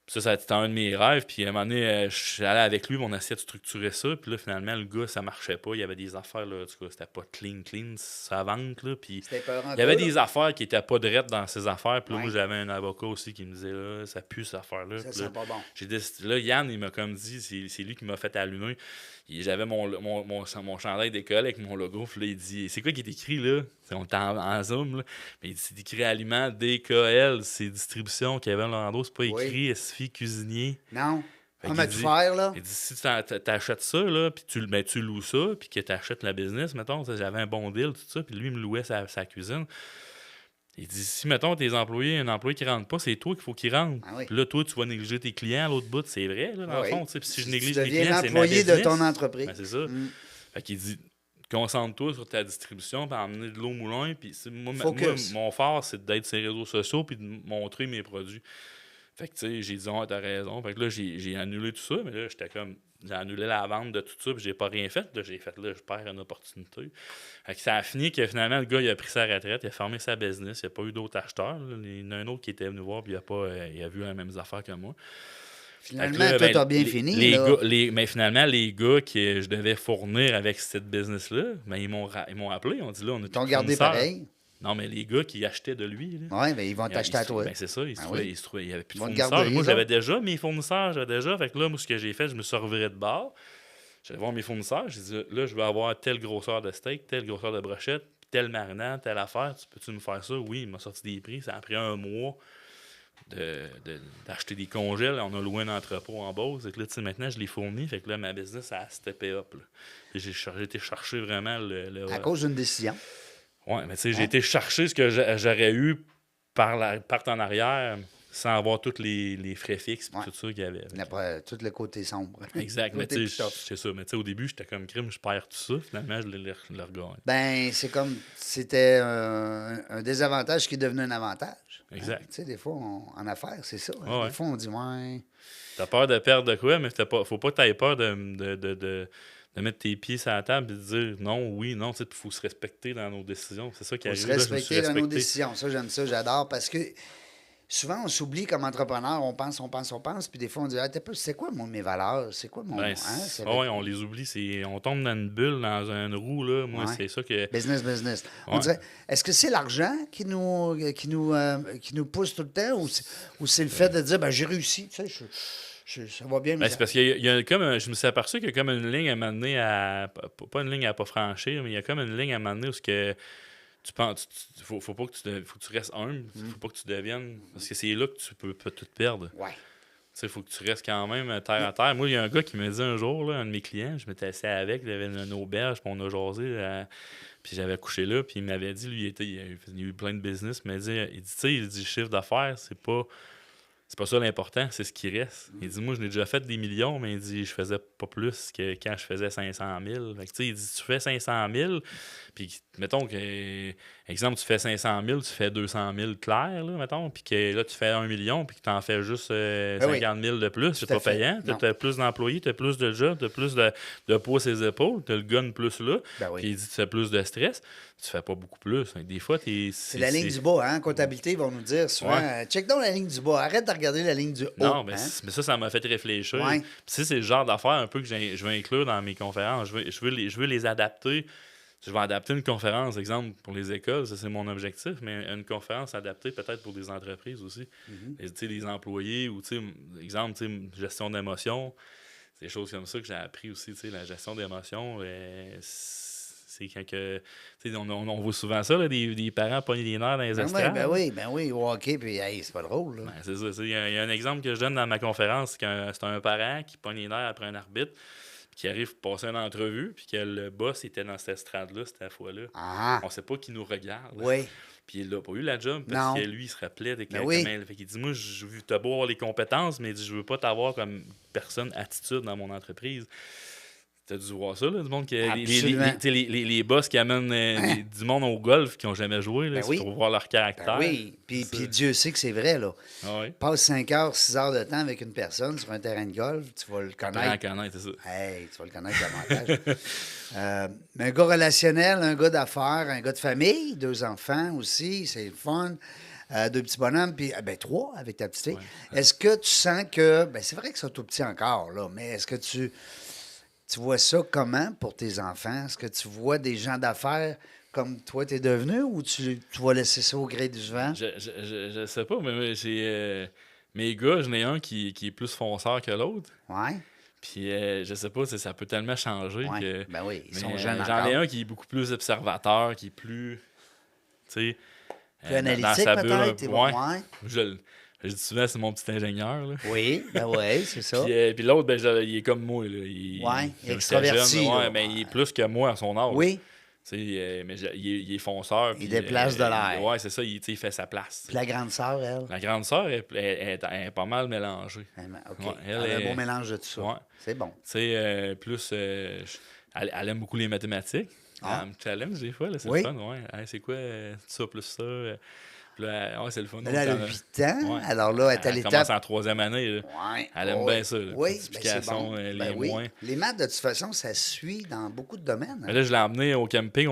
Puis ça a été un de mes rêves. Puis à un moment donné, je suis allé avec lui, on essayait de structurer ça. Puis là, finalement, le gars, ça marchait pas. Il y avait des affaires, là, en tout cas, c'était pas clean, sa vente. Là, puis il y avait des affaires qui étaient pas drettes dans ses affaires. Puis là, moi, j'avais un avocat aussi qui me disait, là, ça pue, cette affaire-là. Ça sent pas bon. Là, Yann, il m'a comme dit, c'est lui qui m'a fait allumer. J'avais mon chandail d'école avec mon logo. Puis là, il dit, c'est quoi qui est écrit là? On est en Zoom, là. Mais c'est écrit Aliments DKL, c'est distribution Kevin Landreau, c'est pas écrit SFI cuisinier. Non. Comment tu faire, là? Il dit, si tu achètes ça, là, puis tu loues ça, puis que tu achètes la business, mettons, j'avais un bon deal, tout ça, puis lui, il me louait sa cuisine. Il dit, si, mettons, un employé qui rentre pas, c'est toi qu'il faut qu'il rentre. Ah oui. Puis là, toi, tu vas négliger tes clients à l'autre bout. C'est vrai, là, dans le fond. Puis si je néglige mes clients, c'est ma business. l'employé de ton entreprise. Ben, c'est ça. Fait qu'il dit, concentre-toi sur ta distribution, puis emmener de l'eau au moulin. Puis moi, mon fort, c'est d'être sur les réseaux sociaux, puis de montrer mes produits. Fait que, tu sais, j'ai dit, t'as raison. Fait que là, j'ai annulé tout ça, mais là, j'étais comme, j'ai annulé la vente de tout ça, puis j'ai pas rien fait. Là, je perds une opportunité. Fait que ça a fini que finalement, le gars, il a pris sa retraite, il a fermé sa business, il n'y a pas eu d'autres acheteurs. Là. Il y en a un autre qui était venu voir, puis il a vu les mêmes affaires que moi. Finalement, toi, t'as bien fini. Mais finalement, les gars que je devais fournir avec cette business-là, ils m'ont appelé, ils ont dit là, on est. Ils t'ont gardé pareil. Non, mais les gars qui achetaient de lui. Oui, mais ils vont t'acheter à toi. Ben c'est ça, il n'y avait plus de fournisseurs. Moi, j'avais déjà mes fournisseurs, Fait que là, moi, ce que j'ai fait, je me suis reviré de bord. J'allais voir mes fournisseurs. J'ai dit, là, je veux avoir telle grosseur de steak, telle grosseur de brochette, tel marinade, telle affaire. Peux-tu me faire ça? Oui, il m'a sorti des prix. Ça a pris un mois d'acheter des congèles. On a loué un entrepôt en Beauce. Et que là, maintenant, je les fournis. Fait que là, ma business a steppé up. Là. J'ai été chercher vraiment à cause d'une décision. Oui, mais tu sais, j'ai été chercher ce que j'aurais eu par en arrière sans avoir tous les frais fixes et tout ça qu'il y avait. Après, tout le côté sombre. Exact. Mais Côté tu sais, tough. c'est ça. Mais tu sais, au début, j'étais comme crime, je perds tout ça. Finalement, je le regagne. Ben, c'est comme, c'était un désavantage qui est devenu un avantage. Exact. Tu sais, des fois, en affaires, c'est ça. Ouais. Des fois, on dit, ouais. T'as peur de perdre de quoi, mais faut pas que t'aies peur de mettre tes pieds sur la table et de dire non, oui, non. Il faut se respecter dans nos décisions. C'est ça qui Faut arrive. se Là, je me suis respecter dans nos respecté. décisions. Ça, j'aime ça, j'adore, parce que souvent, on s'oublie comme entrepreneur, on pense, puis des fois, on dit, ah, c'est quoi mes valeurs? C'est quoi mon... Ben, c'est ouais, on les oublie. On tombe dans une bulle, dans une roue. Là. Moi, Ouais. c'est ça que... Business. On Ouais. dirait, est-ce que c'est l'argent qui nous pousse tout le temps, ou c'est le fait de dire, ben, j'ai réussi, tu sais, ça va bien. Ben, c'est parce qu'il y a comme... Je me suis aperçu qu'il y a comme une ligne à m'amener à... Pas une ligne à pas franchir, mais il y a comme une ligne à m'amener où ce que... Tu penses, faut pas que faut que tu restes humble, faut pas que tu deviennes... Parce que c'est là que tu peux tout perdre. Ouais. Tu sais, faut que tu restes quand même terre à terre. Moi, il y a un gars qui me dit un jour, là, un de mes clients, je m'étais assis avec, il avait une auberge, puis on a jasé, puis j'avais couché là, puis il m'avait dit, lui, il a eu plein de business, mais il dit, tu sais, le chiffre d'affaires, c'est pas ça l'important, c'est ce qui reste. Il dit, moi, je n'ai déjà fait des millions, mais il dit, je faisais pas plus que quand je faisais 500 000. Fait que, tu sais, il dit, tu fais 500 000, puis mettons que, exemple, tu fais 500 000, tu fais 200 000 clair, là, mettons, puis que là, tu fais 1 million, puis que tu en fais juste 50 000 de plus, c'est Tout à pas fait. payant. Non. Tu as plus d'employés, tu as plus de jobs, tu as plus de poids sur les épaules, tu as le gun plus là, Ben oui. puis il dit, tu as plus de stress, tu fais pas beaucoup plus. Fait que des fois, C'est la ligne du bas, hein? En comptabilité, ils vont nous dire souvent, Ouais. check donc la ligne du bas, arrête de regarder la ligne du haut. Non, mais, hein? mais ça m'a fait réfléchir. Ouais. Puis ça, c'est le genre d'affaires un peu que je veux inclure dans mes conférences. Je veux les adapter. Je vais adapter une conférence, exemple, pour les écoles, ça c'est mon objectif, mais une conférence adaptée peut-être pour des entreprises aussi. Et, tu sais, des employés ou, tu sais, exemple, tu sais, gestion d'émotions. C'est des choses comme ça que j'ai appris aussi, tu sais, la gestion d'émotions. C'est quand que... Tu sais, on voit souvent ça, là, des parents pogner les nerfs dans les estrades. Ben oui, au hockey, puis hey, c'est pas drôle. Là. Ben, c'est ça. Il y a un exemple que je donne dans ma conférence, c'est un parent qui pogne les nerfs après un arbitre, puis qui arrive pour passer une entrevue, puis que le boss était dans cette estrade-là, cette fois-là. Ah, On sait pas qui nous regarde. oui. Puis il n'a pas eu la job parce Non. que lui, il se rappelait de Ben oui. Fait qu'il dit, moi, t'as beau avoir les compétences, mais il dit, je veux pas t'avoir comme personne attitude dans mon entreprise. T'as dû voir ça, là, du monde qui Absolument. les boss qui amènent du monde au golf qui n'ont jamais joué, là, Ben c'est oui. pour voir leur Ben caractère. oui. Puis Dieu sait que c'est vrai, là. Ah oui. Passe 5 heures, 6 heures de temps avec une personne sur un terrain de golf, tu vas le Apprends à connaître. connaître, c'est ça. Hey, tu vas le connaître davantage. Mais un gars relationnel, un gars d'affaires, un gars de famille, 2 enfants aussi, c'est le fun. 2 petits bonhommes, puis 3 avec ta petite fille. Ouais. Est-ce que tu sens que, c'est vrai que c'est tout petit encore, là, mais est-ce que tu vois ça comment pour tes enfants? Est-ce que tu vois des gens d'affaires comme toi, t'es devenu, ou tu vas laisser ça au gré du vent? Je sais pas, mais j'ai mes gars, j'en ai un qui est plus fonceur que l'autre. Ouais. Puis je sais pas, ça peut tellement changer Ouais. que. Ben oui, ils mais, sont jeunes j'en ai encore. un qui est beaucoup plus observateur, qui est plus. Tu sais. Plus analytique, peut-être? T'es bon, ouais. Je dis souvent, c'est mon petit ingénieur. Là. Oui, c'est ça. Puis l'autre, il est comme moi. Là. Il il est était extraverti, jeune, là. ouais, mais il est plus que moi à son âge. Oui, Tu sais, mais il est fonceur. Il puis, déplace de l'air. Ouais, c'est ça, il fait sa place. puis la grande sœur, elle. La grande sœur est pas mal mélangée. OK. Ouais, elle a un bon mélange de tout ça. Ouais. C'est bon. Tu sais, plus. Elle aime beaucoup les mathématiques. Ah. Elle me challenge des fois, là, c'est Oui. le fun. Ouais. Hey, c'est quoi ça plus ça? Puis là, ouais, c'est le fun. Elle a Donc, 8 ans. ouais. Alors là, elle est à Elle commence l'étape. en troisième année. Là. Ouais. Elle aime Oui. bien ça. Là. Oui, Multiplication, c'est bon. les Oui. moins. Les maths, de toute façon, ça suit dans beaucoup de domaines. Mais là, je l'ai emmené au camping.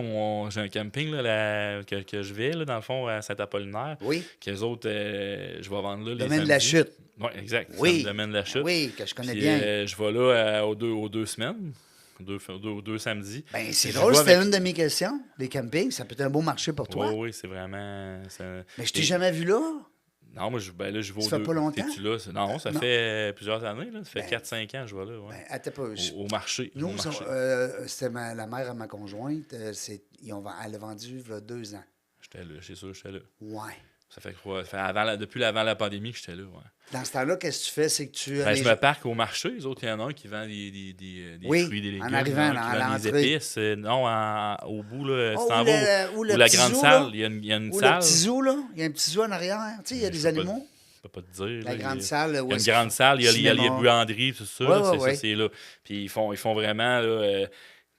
J'ai un camping là, que je vais, là, dans le fond, à Saint-Apollinaire. Oui. Qu'eux autres, je vais vendre là. Les Domaine de la samedis. chute. Oui, exact. Oui. C'est le domaine de la chute. Oui, que je connais Puis, bien. je vais là aux 2 semaines. Aux deux samedis. C'est Puis drôle, je vais c'était avec- une de mes questions. Les campings, ça peut être un beau marché pour toi. Oui, c'est vraiment. Mais je t'ai jamais vu là. Non, moi, je vais aux Ça fait 2. pas longtemps? T'es-tu là? Non, ça Non. fait plusieurs années. Là. Ça fait 4-5 ans que je vais là. Ouais. Attends pas. Au marché. Nous, au marché. c'était la mère à ma conjointe. Elle a vendu il y a 2 ans. J'étais là, c'est sûr, j'étais là. Ouais. Ça fait quoi? Depuis avant la pandémie que j'étais là. Ouais. Dans ce temps-là, qu'est-ce que tu fais? C'est que tu. Ben, je me parque au marché. Les autres, il y en a un qui vend des Oui, fruits, des légumes. en arrivant il y en a un qui à vend des l'entrée. épices. Non, au bout, là, Oh, c'est en ou bas. ou Ou le la petit grande zoo, salle. là. Il y a une Ou salle. le petit zoo, là. Il y a un petit zoo en arrière. Tu sais, il y a des sais pas. animaux. peux pas te dire. La là. grande salle, Il y a où une est-ce grande salle, il y a les cinéma. buanderies, tout ça. Ouais, là, ouais, ouais. c'est là. Puis ils font vraiment. Là,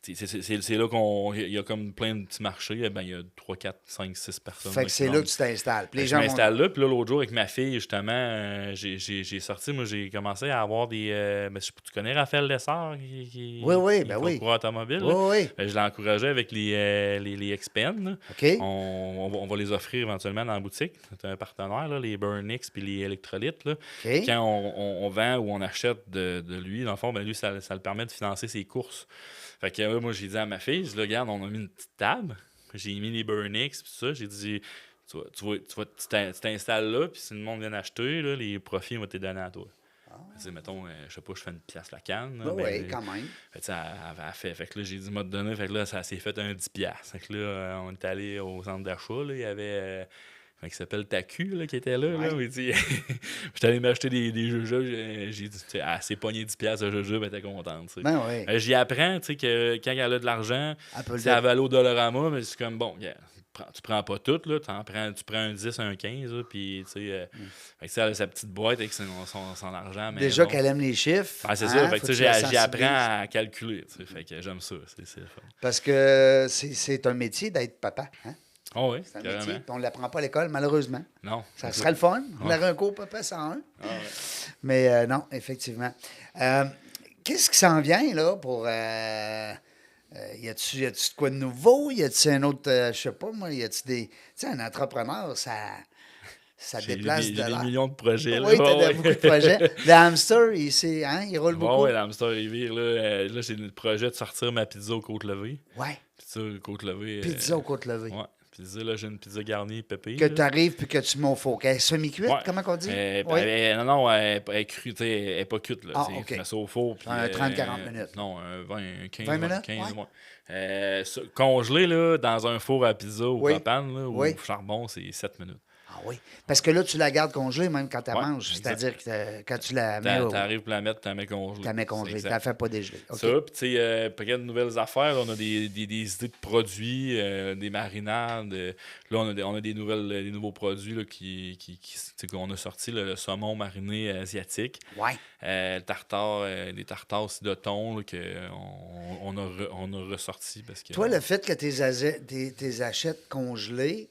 c'est là qu'on. Il y a comme plein de petits marchés. Il y a 3, 4, 5, 6 personnes. Fait que qui c'est là vendent. que tu t'installes. Puis les Je gens m'installe vont... là, puis là, l'autre jour, avec ma fille, justement, j'ai sorti, moi, j'ai commencé à avoir des... je sais pas, tu connais Raphaël Lessard, qui Oui, qui ben est oui. coureur automobile? Oui, là? oui. Je l'ai encouragé avec les XPN. Là. OK. On va les offrir éventuellement dans la boutique. C'est un partenaire, là, les Burnix puis les électrolytes. Là. OK. Quand on vend ou on achète de lui, dans le fond, ben lui, ça le permet de financer ses courses. Fait que moi, j'ai dit à ma fille, je dis, là, regarde, on a mis une petite table. J'ai mis les Burnix puis tout ça. J'ai dit, tu t'installes là, puis si le monde vient acheter, là, les profits vont te donner à toi. Mettons, je sais pas, je fais une pièce la canne. Là, Oui, quand même. Fait, elle fait. Fait que là, j'ai dit, m'a donné. Fait que là, ça s'est fait un 10$. Fait que là, on est allé au centre d'achat. Là, il y avait. Qui s'appelle Tacu, là, qui était là. Ouais. Là il dit, j'étais allé m'acheter des jujubes. J'ai dit, elle s'est pognée 10$ de jujubes, elle était contente. T'sais. Ben oui. J'y apprends que quand elle a de l'argent, Elle peut le elle va aller au Dollarama, mais c'est comme, bon, yeah, tu prends pas tout, là, tu prends un 10, un 15, là, puis tu sais, fait que ça, elle a sa petite boîte avec son argent. Mais Déjà bon. qu'elle aime les chiffres. Ah, c'est hein, ça, fait que faut tu tu sais, la j'y sensibilises. apprends à calculer, tu sais, fait que j'aime ça, c'est le fun. Parce que c'est un métier d'être papa. Hein? Oh oui, C'est un carrément. métier. Puis on ne l'apprend pas à l'école, malheureusement. Non. Ça c'est serait le fun. On Ouais. aurait un cours papa 101. Ah, ouais. Mais non, effectivement. Qu'est-ce qui s'en vient, là, pour... y a-tu de quoi de nouveau? Y a-tu un autre... je sais pas, moi, y a-tu des... Tu sais, un entrepreneur, ça J'ai déplace j'ai de des l'air. millions de projets. Là. Oui, Ouais, t'as ouais. beaucoup de projets. Le hamster, il roule Ouais, beaucoup. ouais, l'hamster il vire. Là, j'ai le projet de sortir ma pizza aux côtes levées. Ouais. Pizza aux côtes levées. Pizza aux côtes levées. Ouais. Pizza, là, j'ai une pizza garnie pépée. Que là. tu arrives puis que tu mets au four. Qu'elle est semi-cuite, Ouais. comment qu'on dit? Oui. Non, elle est crue, tu sais, elle n'est pas cuite. Là, Ah, tu sais. OK. Tu mets ça au four. Puis, 30-40 minutes. Non, 20, 15, 20 minutes? 15 Ouais. Ça, congelé là, dans un four à pizza ou Oui. propane là, Oui. ou charbon, c'est 7 minutes. Ah oui. Parce que là, tu la gardes congelée même quand tu Ouais, manges. exact. C'est-à-dire que quand tu la mets au... T'arrives pour la mettre, tu la mets congelée. Tu la mets congelée. Tu Exact. la fais pas dégeler. OK. Ça, puis tu sais, plein de nouvelles affaires. Là, on a des idées de produits, des marinades. Là, on a des nouveaux produits là, tu sais, qu'on a sorti, le saumon mariné asiatique. Ouais. Des tartares aussi de thon là, qu'on on a ressorti. Parce que, Toi, le fait que tu les achètes congelés,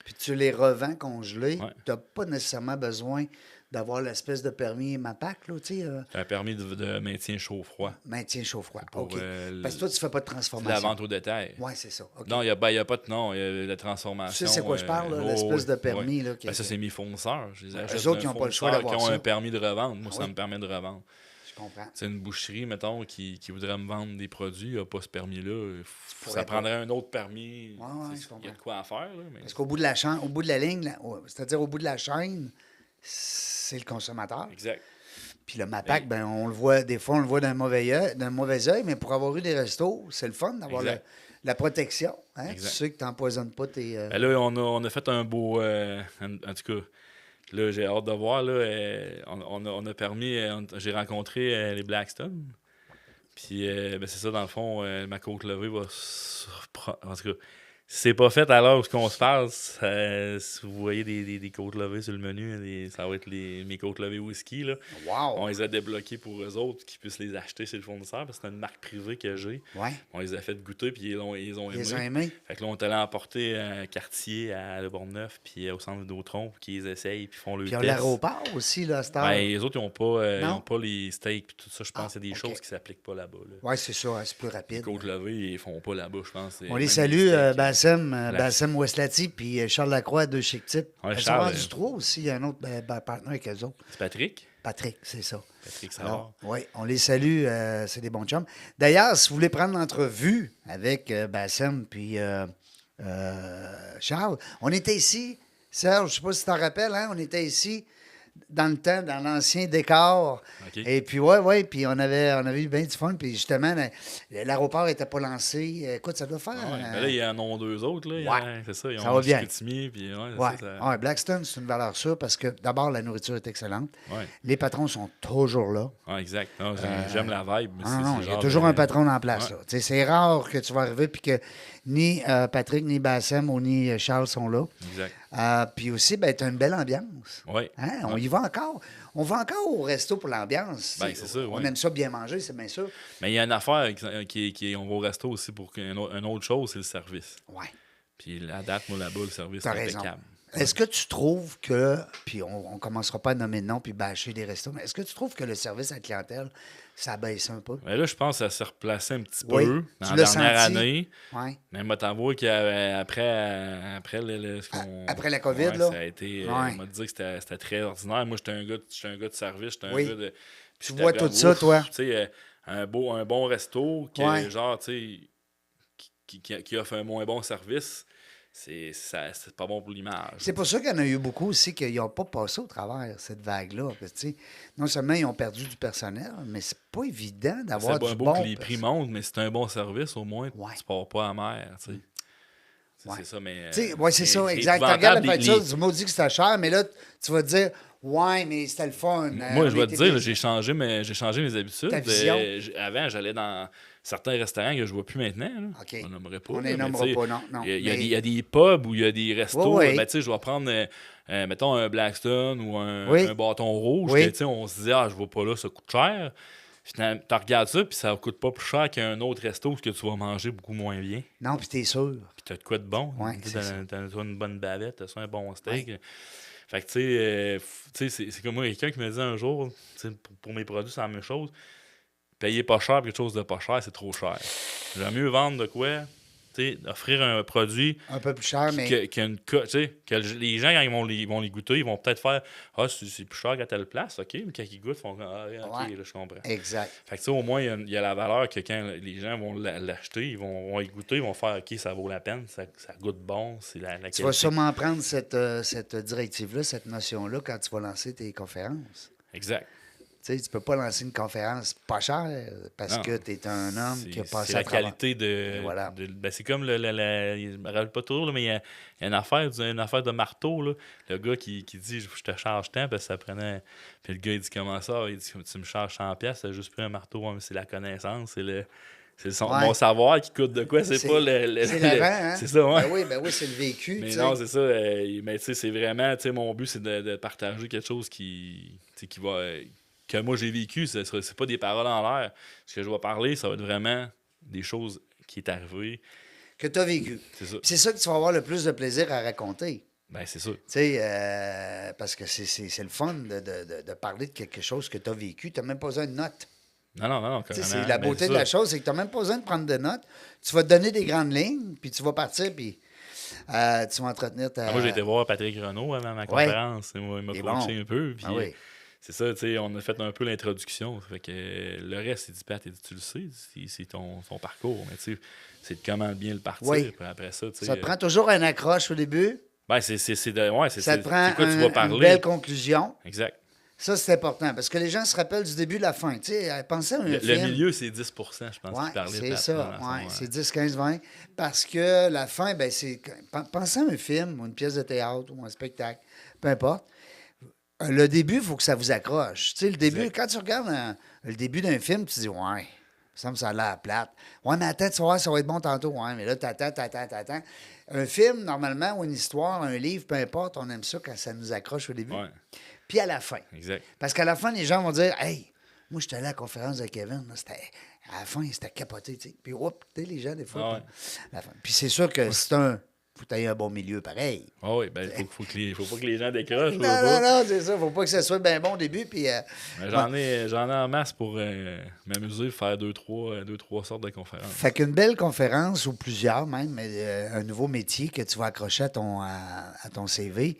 puis tu les revends congelés, Ouais. tu n'as pas nécessairement besoin d'avoir l'espèce de permis MAPAC, là, tu sais, ça a permis de maintien chaud-froid. maintien chaud-froid. Pour, OK. Parce que toi, tu ne fais pas de C'est de la transformation. vente au détail. Oui, c'est ça. OK. Non, il n'y a pas de nom. Il y a de la transformation. Tu sais c'est quoi je parle, là, l'espèce de permis, là, qui- Ben, ça, c'est mes fournisseurs. Je les achète Eux autres, d'un ils ont pas le choix fournisseur d'avoir qui ont ça. un permis de revente. Moi, Ah ça oui. me permet de revendre. Je comprends. C'est une boucherie, mettons, qui voudrait me vendre des produits. Il n'a pas ce permis-là. pourrais Ça pas. prendrait un autre permis. Ouais, Tu ouais, sais, je comprends. il y a de quoi à faire. Là, mais... Parce qu'au bout de la chaîne, au bout de la ligne, c'est-à-dire au bout de la chaîne, c'est le consommateur. Exact. Puis le MAPAC, ben, on le voit, des fois, on le voit d'un mauvais œil, mais pour avoir eu des restos, c'est le fun d'avoir Exact. la protection. Hein? Tu Exact. sais que tu n'empoisonnes pas tes. Ben là, on a fait un beau... en tout cas, là, j'ai hâte de voir. Là, on a permis... j'ai rencontré les Blackstone. Puis, ben, c'est ça, dans le fond, ma côte levée va surprendre. En tout cas, si c'est pas fait à l'heure où on se parle, si vous voyez des côtes levées sur le menu, ça va être mes côtes levées whisky. Là. Wow! On les a débloquées pour eux autres, qu'ils puissent les acheter chez le fournisseur, parce que c'est une marque privée que j'ai. Ouais. On les a fait goûter, puis ils ont Ils aimé. les ont aimés. Fait que là, on est allé emporter un quartier à Le Bourgneuf, puis au centre Vidéotron, pour qu'ils essayent, puis font le Puis ils ont test. l'aéroport aussi, là, à cette heure. Ben, les autres, ils Non? n'ont pas les steaks, puis tout ça. Je pense Ah, que c'est des ok. choses qui s'appliquent pas là-bas. Là. Oui, c'est ça, hein, c'est plus Les rapide. côtes levées, ils font pas là-bas, je pense. On les salue, Bassem Weslati, puis Charles Lacroix, deux chic types. Ouais, Ils sont Charles, rendus trois aussi, il y a un autre partenaire avec eux autres. C'est Patrick? Patrick, c'est ça. Patrick Savard. Alors, oui, on les salue, c'est des bons chums. D'ailleurs, si vous voulez prendre l'entrevue avec Bassem puis Charles, on était ici, Serge, je ne sais pas si tu t'en rappelles, hein, on était ici dans le temps, dans l'ancien décor. OK. Et puis, ouais, puis on avait eu bien du fun. Puis justement, l'aéroport n'était pas lancé. Écoute, ça doit faire... Ah ouais, ben là, il y en a deux autres. Là. Ouais. C'est ça, ils Ça ont va bien. Chicoutimi, puis ouais, Ouais. c'est ça. Ouais, Blackstone, c'est une valeur sûre parce que d'abord, la nourriture est excellente. Ouais. Les patrons sont toujours là. Ouais, exact. Non, j'aime la vibe. mais Non, c'est il y a genre toujours de- un patron en place. Ouais. Là. Tu sais, c'est rare que tu vas arriver puis que ni Patrick, ni Bassem ou ni Charles sont là. Exact. Puis aussi, ben, tu as une belle ambiance. Oui. Hein? On Ouais. y va encore. On va encore au resto pour l'ambiance. Ben, c'est ça, On ouais. aime ça bien manger, c'est bien sûr. Mais il y a une affaire on va au resto aussi pour une autre chose, c'est le service. Ouais. Puis la date, moi, là-bas, le service, T'as c'est raison. impeccable. Est-ce que tu trouves que, puis on commencera pas à nommer de nom puis bâcher des restos, mais est-ce que tu trouves que le service à la clientèle, ça baisse un peu? Mais là, je pense que ça s'est replacé un petit Oui. peu Tu dans la l'as dernière senti? année. Oui. Mais moi, t'avouer qu'après Après la COVID, là? ça a été. Ouais. On m'a dit que c'était très ordinaire. Moi, j'étais un gars de service, j'étais un Oui. gars de. Tu j'étais vois comme, tout ça, ouf, toi? Tu sais, un bon resto Ouais. genre, tu sais, qui offre un moins bon service, c'est pas bon pour l'image. C'est pour ça qu'il y en a eu beaucoup aussi qui n'ont pas passé au travers, cette vague-là. Parce que, tu sais, non seulement ils ont perdu du personnel, mais c'est pas évident d'avoir C'est du beau bon que les prix montent, mais c'est un bon service, au moins, Ouais. tu pars pas à mer, tu sais. Ouais. C'est ça, mais. Tu sais, ouais, c'est ça, c'est exact. Tu regardes la épouvantable, facture, tu m'as dit que c'était cher, mais là, tu vas te dire, ouais, mais c'était le fun. Moi, je on vais te était dire, des- j'ai changé mes habitudes. Ta vision. Avant, j'allais dans certains restaurants que je vois plus maintenant. Là. OK. On nommerait pas. On là, les mais nommera tu sais, pas, non. Il y a des pubs où il y a des restos. Oui, oui. Ben, tu sais, je vais prendre, mettons, un Blackstone ou Oui. un bâton rouge. Oui. Que, tu sais, on se dit, je vais pas là, ça coûte cher. Finalement, tu regardes ça, puis ça coûte pas plus cher qu'un autre resto où tu vas manger beaucoup moins bien. Non, puis t'es sûr. Puis t'as de quoi de bon. Ouais, Tu c'est sais, ça. t'as une bonne bavette, t'as un bon steak. Fait que, tu sais, c'est comme moi, quelqu'un qui me dit un jour, tu sais, pour mes produits, c'est la même chose. Payer pas cher pour quelque chose de pas cher, c'est trop cher. J'aime mieux vendre de quoi, tu sais, offrir un produit Un peu plus cher, mais. qui a une tu sais, que les gens, quand ils vont les goûter, ils vont peut-être faire c'est plus cher qu'à telle place, OK, mais quand ils goûtent, ils font OK, Ouais. là, je comprends. Exact. Fait que, tu sais, au moins, il y a la valeur que quand les gens vont l'acheter, ils vont y goûter, ils vont faire OK, ça vaut la peine, ça goûte bon, c'est la Tu qualité. vas sûrement prendre cette directive-là, cette notion-là, quand tu vas lancer tes conférences. Exact. Tu sais, tu peux pas lancer une conférence pas chère parce Non. que tu es un homme qui a passé C'est la à travers. qualité de. Et voilà. Ben, c'est comme je me rappelle pas trop, là, mais il y a une affaire de marteau. Là. Le gars qui dit je te charge tant parce que ça prenait. Puis le gars il dit comment ça? Il dit tu me charges 100$, t'as juste pris un marteau. Ouais, mais c'est la connaissance, c'est Ouais. mon savoir qui coûte de quoi, c'est pas le. C'est l'avant, hein? C'est ça, ouais. Ben oui, c'est le vécu. Mais tu non, sais. c'est ça. Mais tu sais, c'est vraiment, tu sais, mon but, c'est de partager quelque chose qui va. Que moi j'ai vécu, c'est pas des paroles en l'air. Ce que je vais parler, ça va être vraiment des choses qui est arrivé. Que tu as vécu. C'est ça. Puis c'est ça que tu vas avoir le plus de plaisir à raconter. Ben, c'est ça. Tu sais, parce que c'est le fun de parler de quelque chose que tu as vécu. Tu n'as même pas besoin de notes. Non, Tu sais, carrément. c'est la Ben, beauté c'est de la ça. chose, c'est que tu n'as même pas besoin de prendre de notes. Tu vas te donner des grandes lignes, puis tu vas partir, puis tu vas entretenir ta... Moi, j'ai été voir Patrick Renaud avant ma conférence. Il m'a Il est coaché bon. un peu. Puis, Ah oui. c'est ça, tu sais, on a fait un peu l'introduction. Fait que le reste, il dit, Pat, tu le sais, c'est ton parcours. Mais tu sais, c'est de comment bien le partir. Oui. Puis après ça, tu sais. Ça te prend toujours un accroche au début. Ben, c'est Ça te prend quoi tu vas parler. une belle conclusion. Exact. Ça, c'est important, parce que les gens se rappellent du début de la fin. Tu sais, pensez à un Le film. milieu, c'est 10 je pense, Oui, qu'il parlait. c'est Pat, ça. dans Ouais, son, c'est 10, 15, 20. Parce que la fin, ben, c'est. Pensez à un film, ou une pièce de théâtre, ou un spectacle, peu importe. Le début, il faut que ça vous accroche. Tu sais, le début, Exact. quand tu regardes le début d'un film, tu te dis, ouais, ça me semble ça a l'air plate. Ouais, mais attends, tu vas voir, ça va être bon tantôt. Ouais, mais là, t'attends. Un film, normalement, ou une histoire, un livre, peu importe, on aime ça quand ça nous accroche au début. Ouais, Puis à la fin. exact. Parce qu'à la fin, les gens vont dire, hey, moi, j'étais allé à la conférence de Kevin, là, à la fin, c'était capoté, tu sais. Puis, tu sais, les gens, des fois. Ah ouais. À la fin. Puis, c'est sûr que c'est un. Faut que tu aies un bon milieu pareil. Ah oui, ben, faut pas que les gens décrochent. Non, c'est ça. Faut pas que ça soit bien bon au début. Puis, Mais j'en ai en masse pour m'amuser, faire deux, trois sortes de conférences. fait qu'une belle conférence, ou plusieurs même, un nouveau métier que tu vas accrocher à ton CV.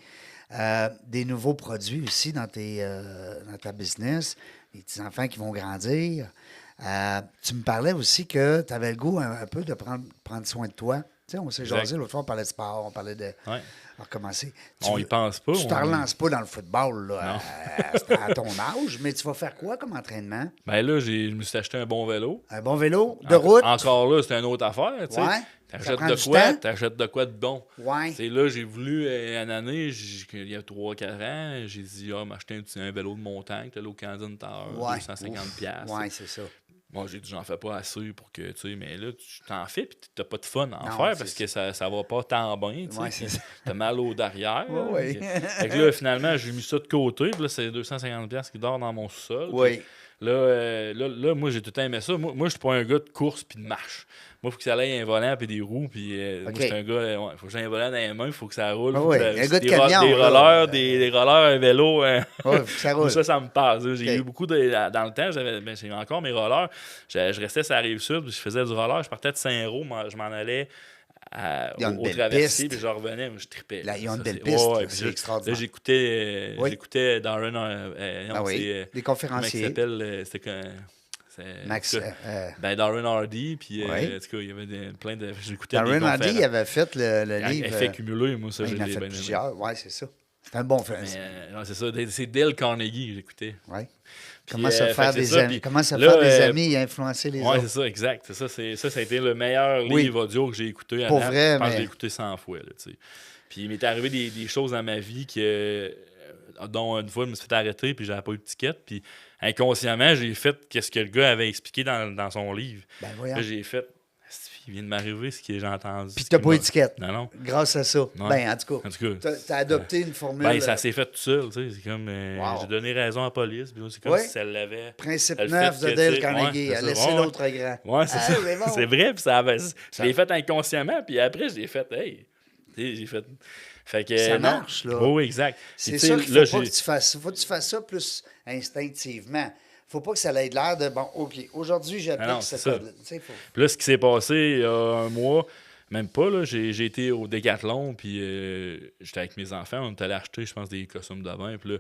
Des nouveaux produits aussi dans ta business, des petits-enfants qui vont grandir. Tu me parlais aussi que tu avais le goût un peu de prendre soin de toi. Tu sais, on s'est Exact. jasé l'autre fois, on parlait de sport, on parlait de Ouais. recommencer. On y pense pas. Tu ne te relances pas dans le football là, Non. à ton âge, mais tu vas faire quoi comme entraînement? Ben là, je me suis acheté un bon vélo. Un bon vélo de route? Encore là, c'est une autre affaire. Tu sais. Ouais. Ça T'achètes prend de du quoi? temps. T'achètes de quoi de bon? Ouais. Tu sais, là, j'ai voulu, une année, il y a 3-4 ans, j'ai dit, m'acheter un vélo de montagne, t'as l'eau Canadian Tower, Ouais. 250$. Ouais, c'est ça. Moi, j'ai dit, j'en fais pas assez pour que, tu sais, mais là, tu t'en fais, puis t'as pas de fun à en Non, faire c'est parce que ça va pas tant bien, tu sais. Ouais, c'est puis ça. t'as mal au derrière. là. Oui. Fait que là, finalement, j'ai mis ça de côté, puis là, c'est 250$ qui dort dans mon sous-sol. Oui. Puis là, moi, j'ai tout le temps aimé ça. Moi je suis pas un gars de course puis de marche. Moi, il faut que ça aille un volant puis des roues. Puis moi, OK. je suis un gars, ouais, faut que j'ai un volant dans les mains, il faut que ça roule. Ah faut oui, que ça- un gars de des camion, des là. rollers, des rollers, un vélo. Oui, ça roule. Ça me passe. J'ai OK. eu beaucoup de. Dans le temps, j'ai encore mes rollers. Je restais sur la Rive-Sud, puis je faisais du roller. Je partais de Saint-Roch, je m'en allais Ils ont une au belle traversier, piste. puis je revenais, mais je tripais. Là, ils ont une Ça, belle c'est- piste, ouais, là, puis c'est là, extraordinaire. Là, j'écoutais Oui. j'écoutais Darren. Ah oui, c'est, des comment il conférenciers. s'appelle? C'était Max, en tout cas, Darren Hardy, puis Oui. en tout cas, il y avait plein de. J'écoutais Darren des Hardy conférences. avait fait le livre. Effet cumulé, moi, ça, il je en a l'ai fait bien aimé. plusieurs. Oui, c'est ça. C'est un bon film. Mais, non, c'est ça, c'est Dale Carnegie que j'écoutais. Ouais. Puis, Comment se fait faire que c'est des ça, amis. puis Comment se là, faire des amis et influencer les Ouais, autres. c'est ça, exact. Ça a été le meilleur Oui. livre audio que j'ai écouté. Pour date. vrai, Je pense que mais- je l'ai écouté 100 fois. Là, tu sais. Puis il m'est arrivé des choses dans ma vie dont une fois, je me suis fait arrêter puis j'avais pas eu de ticket. Puis inconsciemment, j'ai fait ce que le gars avait expliqué dans son livre. Ben voyons. Là, j'ai fait, il vient de m'arriver ce que j'ai entendu. Puis ce t'as qui pas m'a- eu d'étiquette. Non. Grâce à ça. Ouais. Ben, en tout cas, En tout cas, t'as adopté une formule. ben, ça s'est fait tout seul. Tu sais, c'est comme, Wow. j'ai donné raison à la police. Puis c'est comme Ouais. si ça l'avait. Principe le 9 fait de que, Dale tu sais, Carnegie. ouais, à c'est laisser ça, ouais. l'autre grand. Ouais, c'est Ah, ça. c'est bon. C'est vrai, puis je l'ai fait inconsciemment, puis après, je l'ai fait, hey. Tu sais, j'ai fait. Fait que, Ça non. marche, là. Oui, exact. C'est Puis, tu ça sais, qu'il là, faut pas que tu fasses. Faut que tu fasses ça plus instinctivement. Faut pas que ça ait l'air de bon, OK, aujourd'hui, Ah non, j'applique c'est ce ça. code-là. Tu sais, Puis là, ce qui s'est passé il y a un mois, même pas, là, j'ai été au Décathlon, puis j'étais avec mes enfants, on était allé acheter, je pense, des costumes de bain, puis là,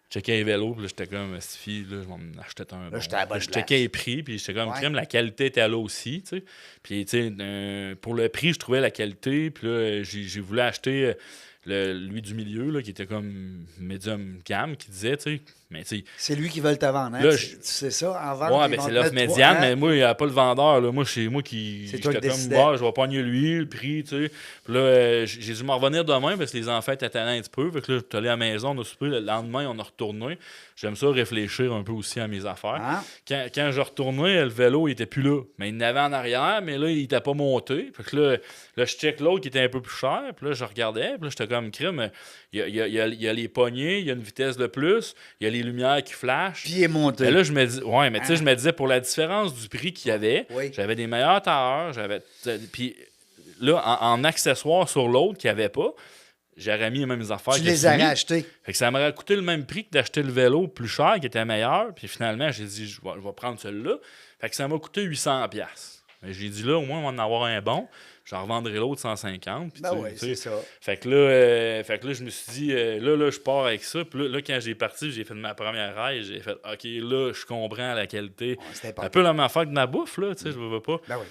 je checkais les vélos, puis là, j'étais comme, cette fille, là, je vais m'en acheter un. j'étais à la bonne je place. checkais les prix, puis j'étais comme, Ouais. crème, la qualité était là aussi, tu sais. Puis, tu sais, pour le prix, je trouvais la qualité, puis là, j'ai voulu acheter lui du milieu, là, qui était comme medium gamme, qui disait, tu sais, mais tu sais, c'est lui qui veut te vendre. Hein? Là, C'est ça, en vente. ouais, ils ben vont c'est te l'offre mettre médiane, trois, hein? mais moi, il n'y a pas le vendeur. Là. Moi, c'est moi qui. C'est toi qui j'étais comme, décidais. bah, je vais pogner lui, le prix, tu sais. Puis là, j'ai dû m'en revenir demain parce que les enfants étaient tannés un petit peu. Fait que là, je suis allé à la maison, on a soupé. Le lendemain, on a retourné. J'aime ça réfléchir un peu aussi à mes affaires. Hein? Quand je retournais, le vélo, il était plus là. Mais il n'avait en arrière, mais là, il n'était pas monté. Fait que là, je check l'autre qui était un peu plus cher. Puis là, je regardais. Puis là, j'étais comme crime. Il y a les poignées, il y a une vitesse de plus, il y a les lumières qui flashent. Puis il est monté. Mais là, je me dis, ouais, mais tu sais, je me disais, pour la différence du prix qu'il y avait, Oui. j'avais des meilleurs tailleurs, puis là, en accessoires sur l'autre qu'il n'y avait pas, j'aurais mis les mêmes affaires Tu que les as celui. rachetés. Fait que ça m'aurait coûté le même prix que d'acheter le vélo plus cher, qui était meilleur. Puis finalement, j'ai dit, je vais prendre celui-là. Fait que ça m'a coûté 800$. Mais j'ai dit, là, au moins, on va en avoir un bon. J'en revendrai l'autre 150$. Puis Ben tu- oui, tu c'est sais, ça. fait que là, je me suis dit, là, je pars avec ça. Puis là, quand j'ai parti, j'ai fait ma première raille. J'ai fait, OK, là, je comprends la qualité. Ouais, c'est important. Un peu la même affaire que de la bouffe, là, tu sais, je veux pas. Ben oui.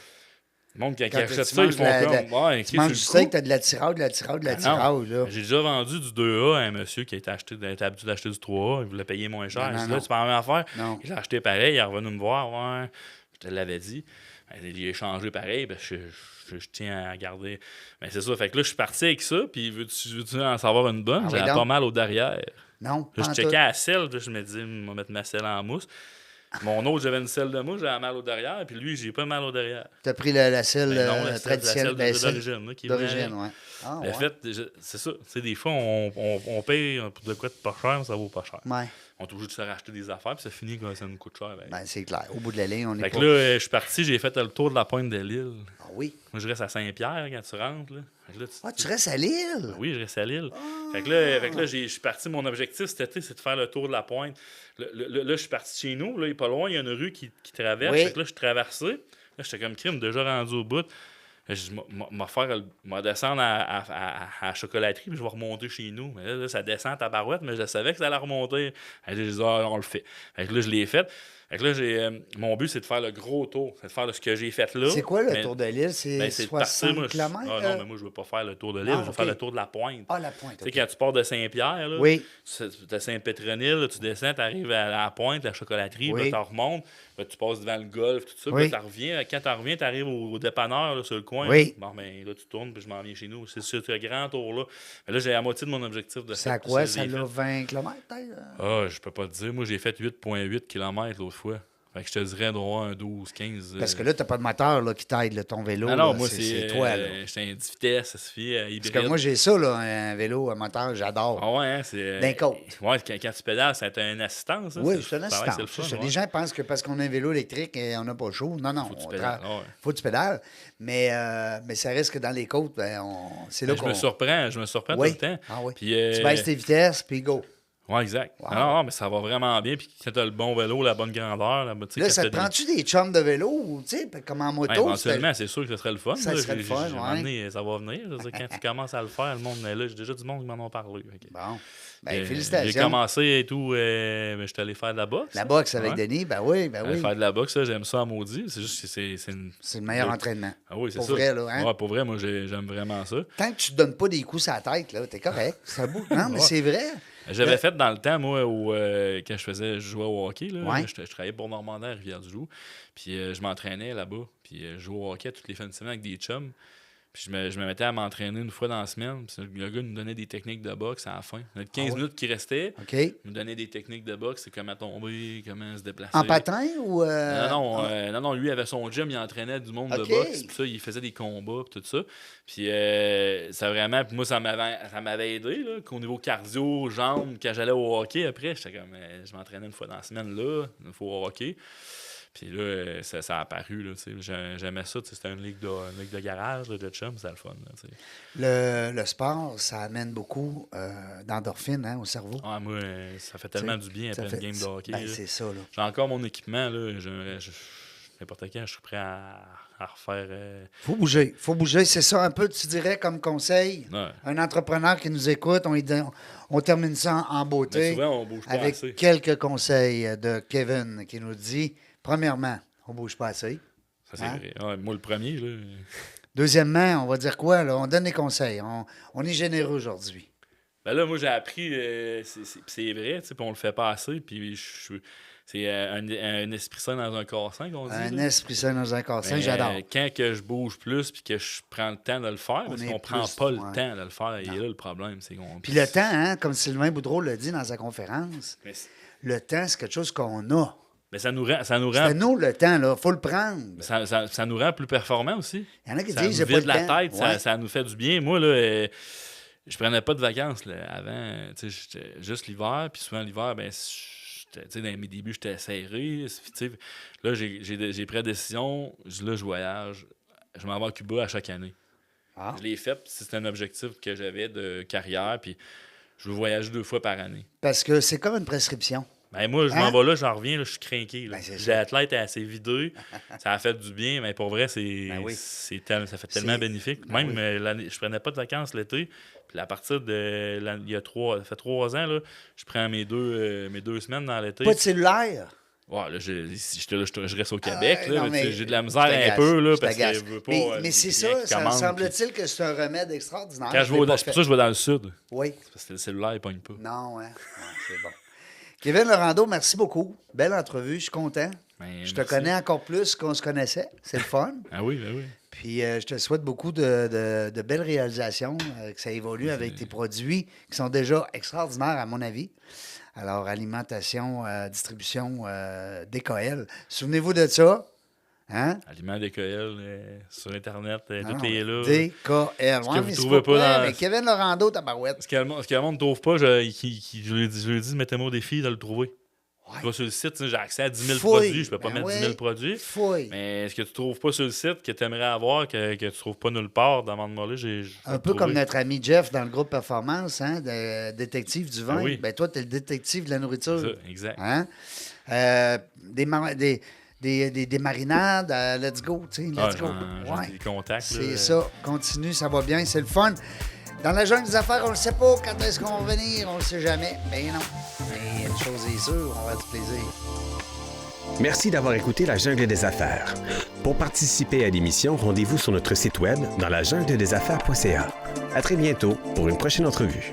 Le monde qui Quand achète tu ça, ils manges font comme, ouais, Tu manges du OK, sur le steak, coup. t'as de la tirade, de la tirade, de la Ah non. tirade, là. J'ai déjà vendu du 2A à un monsieur qui était habitué d'acheter du 3A. Il voulait payer moins cher. Non, J'ai dit, non. là, c'est pas la même affaire. Non. Il l'a acheté pareil. Il est revenu me voir. Ouais, je te l'avais dit. Il a changé pareil. Ben, je tiens à garder. Mais c'est ça. Fait que là, je suis parti avec ça. Puis, veux-tu en savoir une bonne? Ah oui, J'avais donc. pas mal au derrière. Non, Là, pas je en checkais tout. à la selle. Puis là, je me dis, je vais mettre ma selle en mousse. Mon autre, j'avais une selle de mousse. J'avais mal au derrière. Puis lui, j'ai pas mal au derrière. T'as pris la selle Ben non, la selle traditionnelle. Ben, celle d'origine. là, qui d'origine, venait- ouais. Ah, Le ouais. fait, c'est ça. Tu sais, des fois, on paye pour de quoi de pas cher, mais ça vaut pas cher. Ouais. On est obligé de se racheter des affaires, puis ça finit quand ça nous coûte cher. Ben. Ben, c'est clair. Au bout de la ligne, on est Fait pas... que là, je suis parti, j'ai fait le tour de la pointe de l'île. Ah oui. Moi, je reste à Saint-Pierre quand tu rentres. Là. Fait que là, Ah, tu restes à Lille? Oui, je reste à Lille. Ah. Fait que là, je suis parti. Mon objectif cet été, c'est de faire le tour de la pointe. Là, je suis parti chez nous. Là, il n'est pas loin. Il y a une rue qui traverse. Oui. Fait que là, je traversais. Là, j'étais comme crime, déjà rendu au bout. Je dis, m'a descendre à la chocolaterie, puis je vais remonter chez nous. Mais là, ça descend à ta barouette, mais je savais que ça allait remonter. Fait que j'ai dit, on le fait. Fait que là, je l'ai fait. Fait que là, mon but, c'est de faire le gros tour. C'est de faire ce que j'ai fait là. C'est quoi le Mais- tour de l'île? C'est ben, c'est de partir, 60 moi, km? Ah non, mais moi, je veux pas faire le tour de l'île, Ah, je veux ok. faire le tour de la pointe. Ah, la pointe. Tu sais, ok. quand tu pars de Saint-Pierre, là, Oui. tu es Saint-Pétronille, là, tu descends, tu arrives à la pointe, la chocolaterie, Oui. puis tu remontes, puis tu passes devant le golf, tout ça, Oui. puis tu reviens. Quand tu reviens, tu arrives au dépanneur là, sur le coin. Oui. Bon, ben là, tu tournes, puis je m'en viens chez nous. C'est ce grand tour-là. Mais là, j'ai la moitié de mon objectif de C'est à fait, quoi? puis je Ça l'ai a fait. 20 km, peut-être? Ah, je peux pas te dire. Moi, j'ai fait 8,8 km l'autre fois. Fait que je te dirais droit un 12-15. Parce que là, t'as pas de moteur là, qui t'aide, là, ton vélo. Ah non, là, moi, c'est toi. Là. J'étais un 10 vitesses, ça suffit, hybride. Parce que moi, j'ai ça, là, un vélo, un moteur, j'adore. Ah ouais, hein, c'est... D'un côte. Ouais, quand tu pédales, c'est un assistant, ça? Oui, c'est un pareil, assistant. c'est le fun, C'est ça. ouais. Les gens pensent que parce qu'on a un vélo électrique, on n'a pas le chaud. Non, non. Faut que tu pédales, ouais. Faut que tu pédales. Mais ça reste que dans les côtes, c'est là Ben, qu'on... je me surprends Oui. tout le temps. Ah oui. Puis, Tu baisses tes vitesses, puis go. Ouais, exact. Wow. Non, mais ça va vraiment bien. Puis quand t'as le bon vélo, la bonne grandeur, Là, quand ça te t'as prends-tu des chums de vélo, ou, tu sais, comme en moto? Ouais, éventuellement, c'est sûr que ce serait le fun. Ça là. serait le fun, J'ai ouais. amené, ça va venir. Je veux dire, quand tu commences à le faire, le monde est là. J'ai déjà du monde qui m'en ont parlé. Ok. Bon. Ben, J'ai félicitations. commencé et tout, mais je suis allé faire de la boxe. La boxe avec Ouais. Denis, ben oui, ben Aller oui. faire de la boxe, ça, j'aime ça à maudit. C'est juste que c'est une... C'est le meilleur entraînement. Ah oui, c'est Pour ça. vrai, là, hein? Ouais, pour vrai, moi, j'aime vraiment ça. Tant que tu te donnes pas des coups sur la tête, là, t'es correct. C'est beau. Non, mais Ouais. c'est vrai. J'avais fait dans le temps, moi, quand je jouais au hockey. Là, Ouais. je travaillais pour Normandie à Rivière-du-Loup. Puis je m'entraînais là-bas. Puis je jouais au hockey toutes les fins de semaine avec des chums. Puis je me mettais à m'entraîner une fois dans la semaine. Puis le gars nous donnait des techniques de boxe à la fin. Il y a 15 minutes qui restaient. OK. Il nous donnait des techniques de boxe. C'est comment tomber, comment se déplacer. En patin ou... Non, lui avait son gym, il entraînait du monde Ok. de boxe, puis ça, il faisait des combats, puis tout ça. Puis ça vraiment, puis moi, ça m'avait aidé, là, qu'au niveau cardio, jambes, quand j'allais au hockey après, j'étais comme, je m'entraînais une fois dans la semaine, là, une fois au hockey. Puis là, ça a apparu, là, tu sais, j'aimais ça, tu sais, c'était une ligue de garage, là, de chum, c'était le fun, là, tu sais. Le sport, ça amène beaucoup d'endorphines au cerveau. Ah, moi, ça fait tellement du bien après une game de hockey. Ben, là. c'est ça, là. J'ai encore mon équipement, là, n'importe quand, je suis prêt à refaire... Faut bouger. Faut bouger. C'est ça un peu, tu dirais, comme conseil. Ouais. Un entrepreneur qui nous écoute, on termine ça en Mais beauté souvent, on bouge pas avec assez. quelques conseils de Kevin qui nous dit, premièrement, on bouge pas assez. Ça, c'est Hein? vrai. Ouais, moi, le premier, là... Deuxièmement, on va dire quoi, là? On donne des conseils. On est généreux aujourd'hui. Ben là, moi, j'ai appris, c'est vrai, tu sais, puis on le fait pas assez, puis c'est un esprit sain dans un corps sain, qu'on dit. Un là. esprit sain dans un corps sain, Mais, j'adore. Quand que je bouge plus, puis que je prends le temps de le faire, parce est qu'on prend plus- pas le ouais. temps de le faire, et là, le problème, c'est qu'on... Puis le temps, hein, comme Sylvain Boudreau l'a dit dans sa conférence, Mais, le temps, c'est quelque chose qu'on a. mais ça nous rend... C'est nous, le temps, là. Faut le prendre. Ça nous rend plus performants aussi. Il y en a qui Ça disent, nous j'ai pas vide le la temps. tête, Ouais. ça nous fait du bien. Moi, là, je prenais pas de vacances là, avant. Tu sais, j'étais juste l'hiver, puis souvent l'hiver, ben, tu sais, dans mes débuts, j'étais serré. Tu sais, là, j'ai pris la décision, là, je voyage. Je m'en vais à Cuba à chaque année. Ah. Je l'ai fait, puis c'était un objectif que j'avais de carrière, puis je veux voyager 2 fois par année. Parce que c'est comme une prescription. Ben moi, je m'en vais là, j'en reviens, là, je suis craqué. Ben, c'est J'ai ça. l'athlète assez vidé, ça a fait du bien, mais pour vrai, ça oui. fait tellement bénéfique. Ben Même oui. l'année, je prenais pas de vacances l'été, puis à partir de ça fait 3 ans, là, je prends mes 2 semaines dans l'été. Pas de cellulaire. Ouais, là, je reste au Québec, Ah, là, non, mais mais j'ai de la je misère un t'agace, peu, là, je parce que t'agace. je veux pas. Mais c'est des ça, clients qui ça me commandent, semble-t-il que c'est un remède extraordinaire. puis Quand je vais, c'est pour ça que je vais dans le sud, Oui. parce que le cellulaire, il pogne pas. Non, hein? Ouais, c'est bon. Kevin Lorando, merci beaucoup. Belle entrevue, je suis content. Ben, Je te merci. connais encore plus qu'on se connaissait. C'est le fun. Ah oui, ben oui. Puis je te souhaite beaucoup de belles réalisations, que ça évolue avec tes produits qui sont déjà extraordinaires, à mon avis. Alors, alimentation, distribution, DKL. Souvenez-vous de ça. Hein? Aliments DKL sur Internet, Non, tout est là. DKL. que Ouais, vous mais c'est trouvez pas vrai, dans- mais Kevin Lorando, tabarouette. Ce que le monde ne trouve pas, je lui ai dit, mettez-moi au défi de le trouver. Tu vas sur le site, tu sais, j'ai accès à 10 000 Fouille. produits, je peux pas Ben mettre oui. 10 000 produits. Fouille. Mais ce que tu trouves pas sur le site, que tu aimerais avoir, que tu trouves pas nulle part, demande-moi là, Un peu comme notre ami Jeff dans le groupe Performance, hein, détective du vin. Ah oui. Ben toi, tu es le détective de la nourriture. Ça, exact. Hein? Des marinades, let's go, tu sais, let's go. Ouais. J'ai des contacts. C'est là. ça, continue, ça va bien, c'est le fun. Dans la jungle des affaires, on ne sait pas quand est-ce qu'on va venir, on ne le sait jamais. Ben non, mais une chose est sûre, on va avoir du plaisir. Merci d'avoir écouté La Jungle des Affaires. Pour participer à l'émission, rendez-vous sur notre site web dans lajungledesaffaires.ca. À très bientôt pour une prochaine entrevue.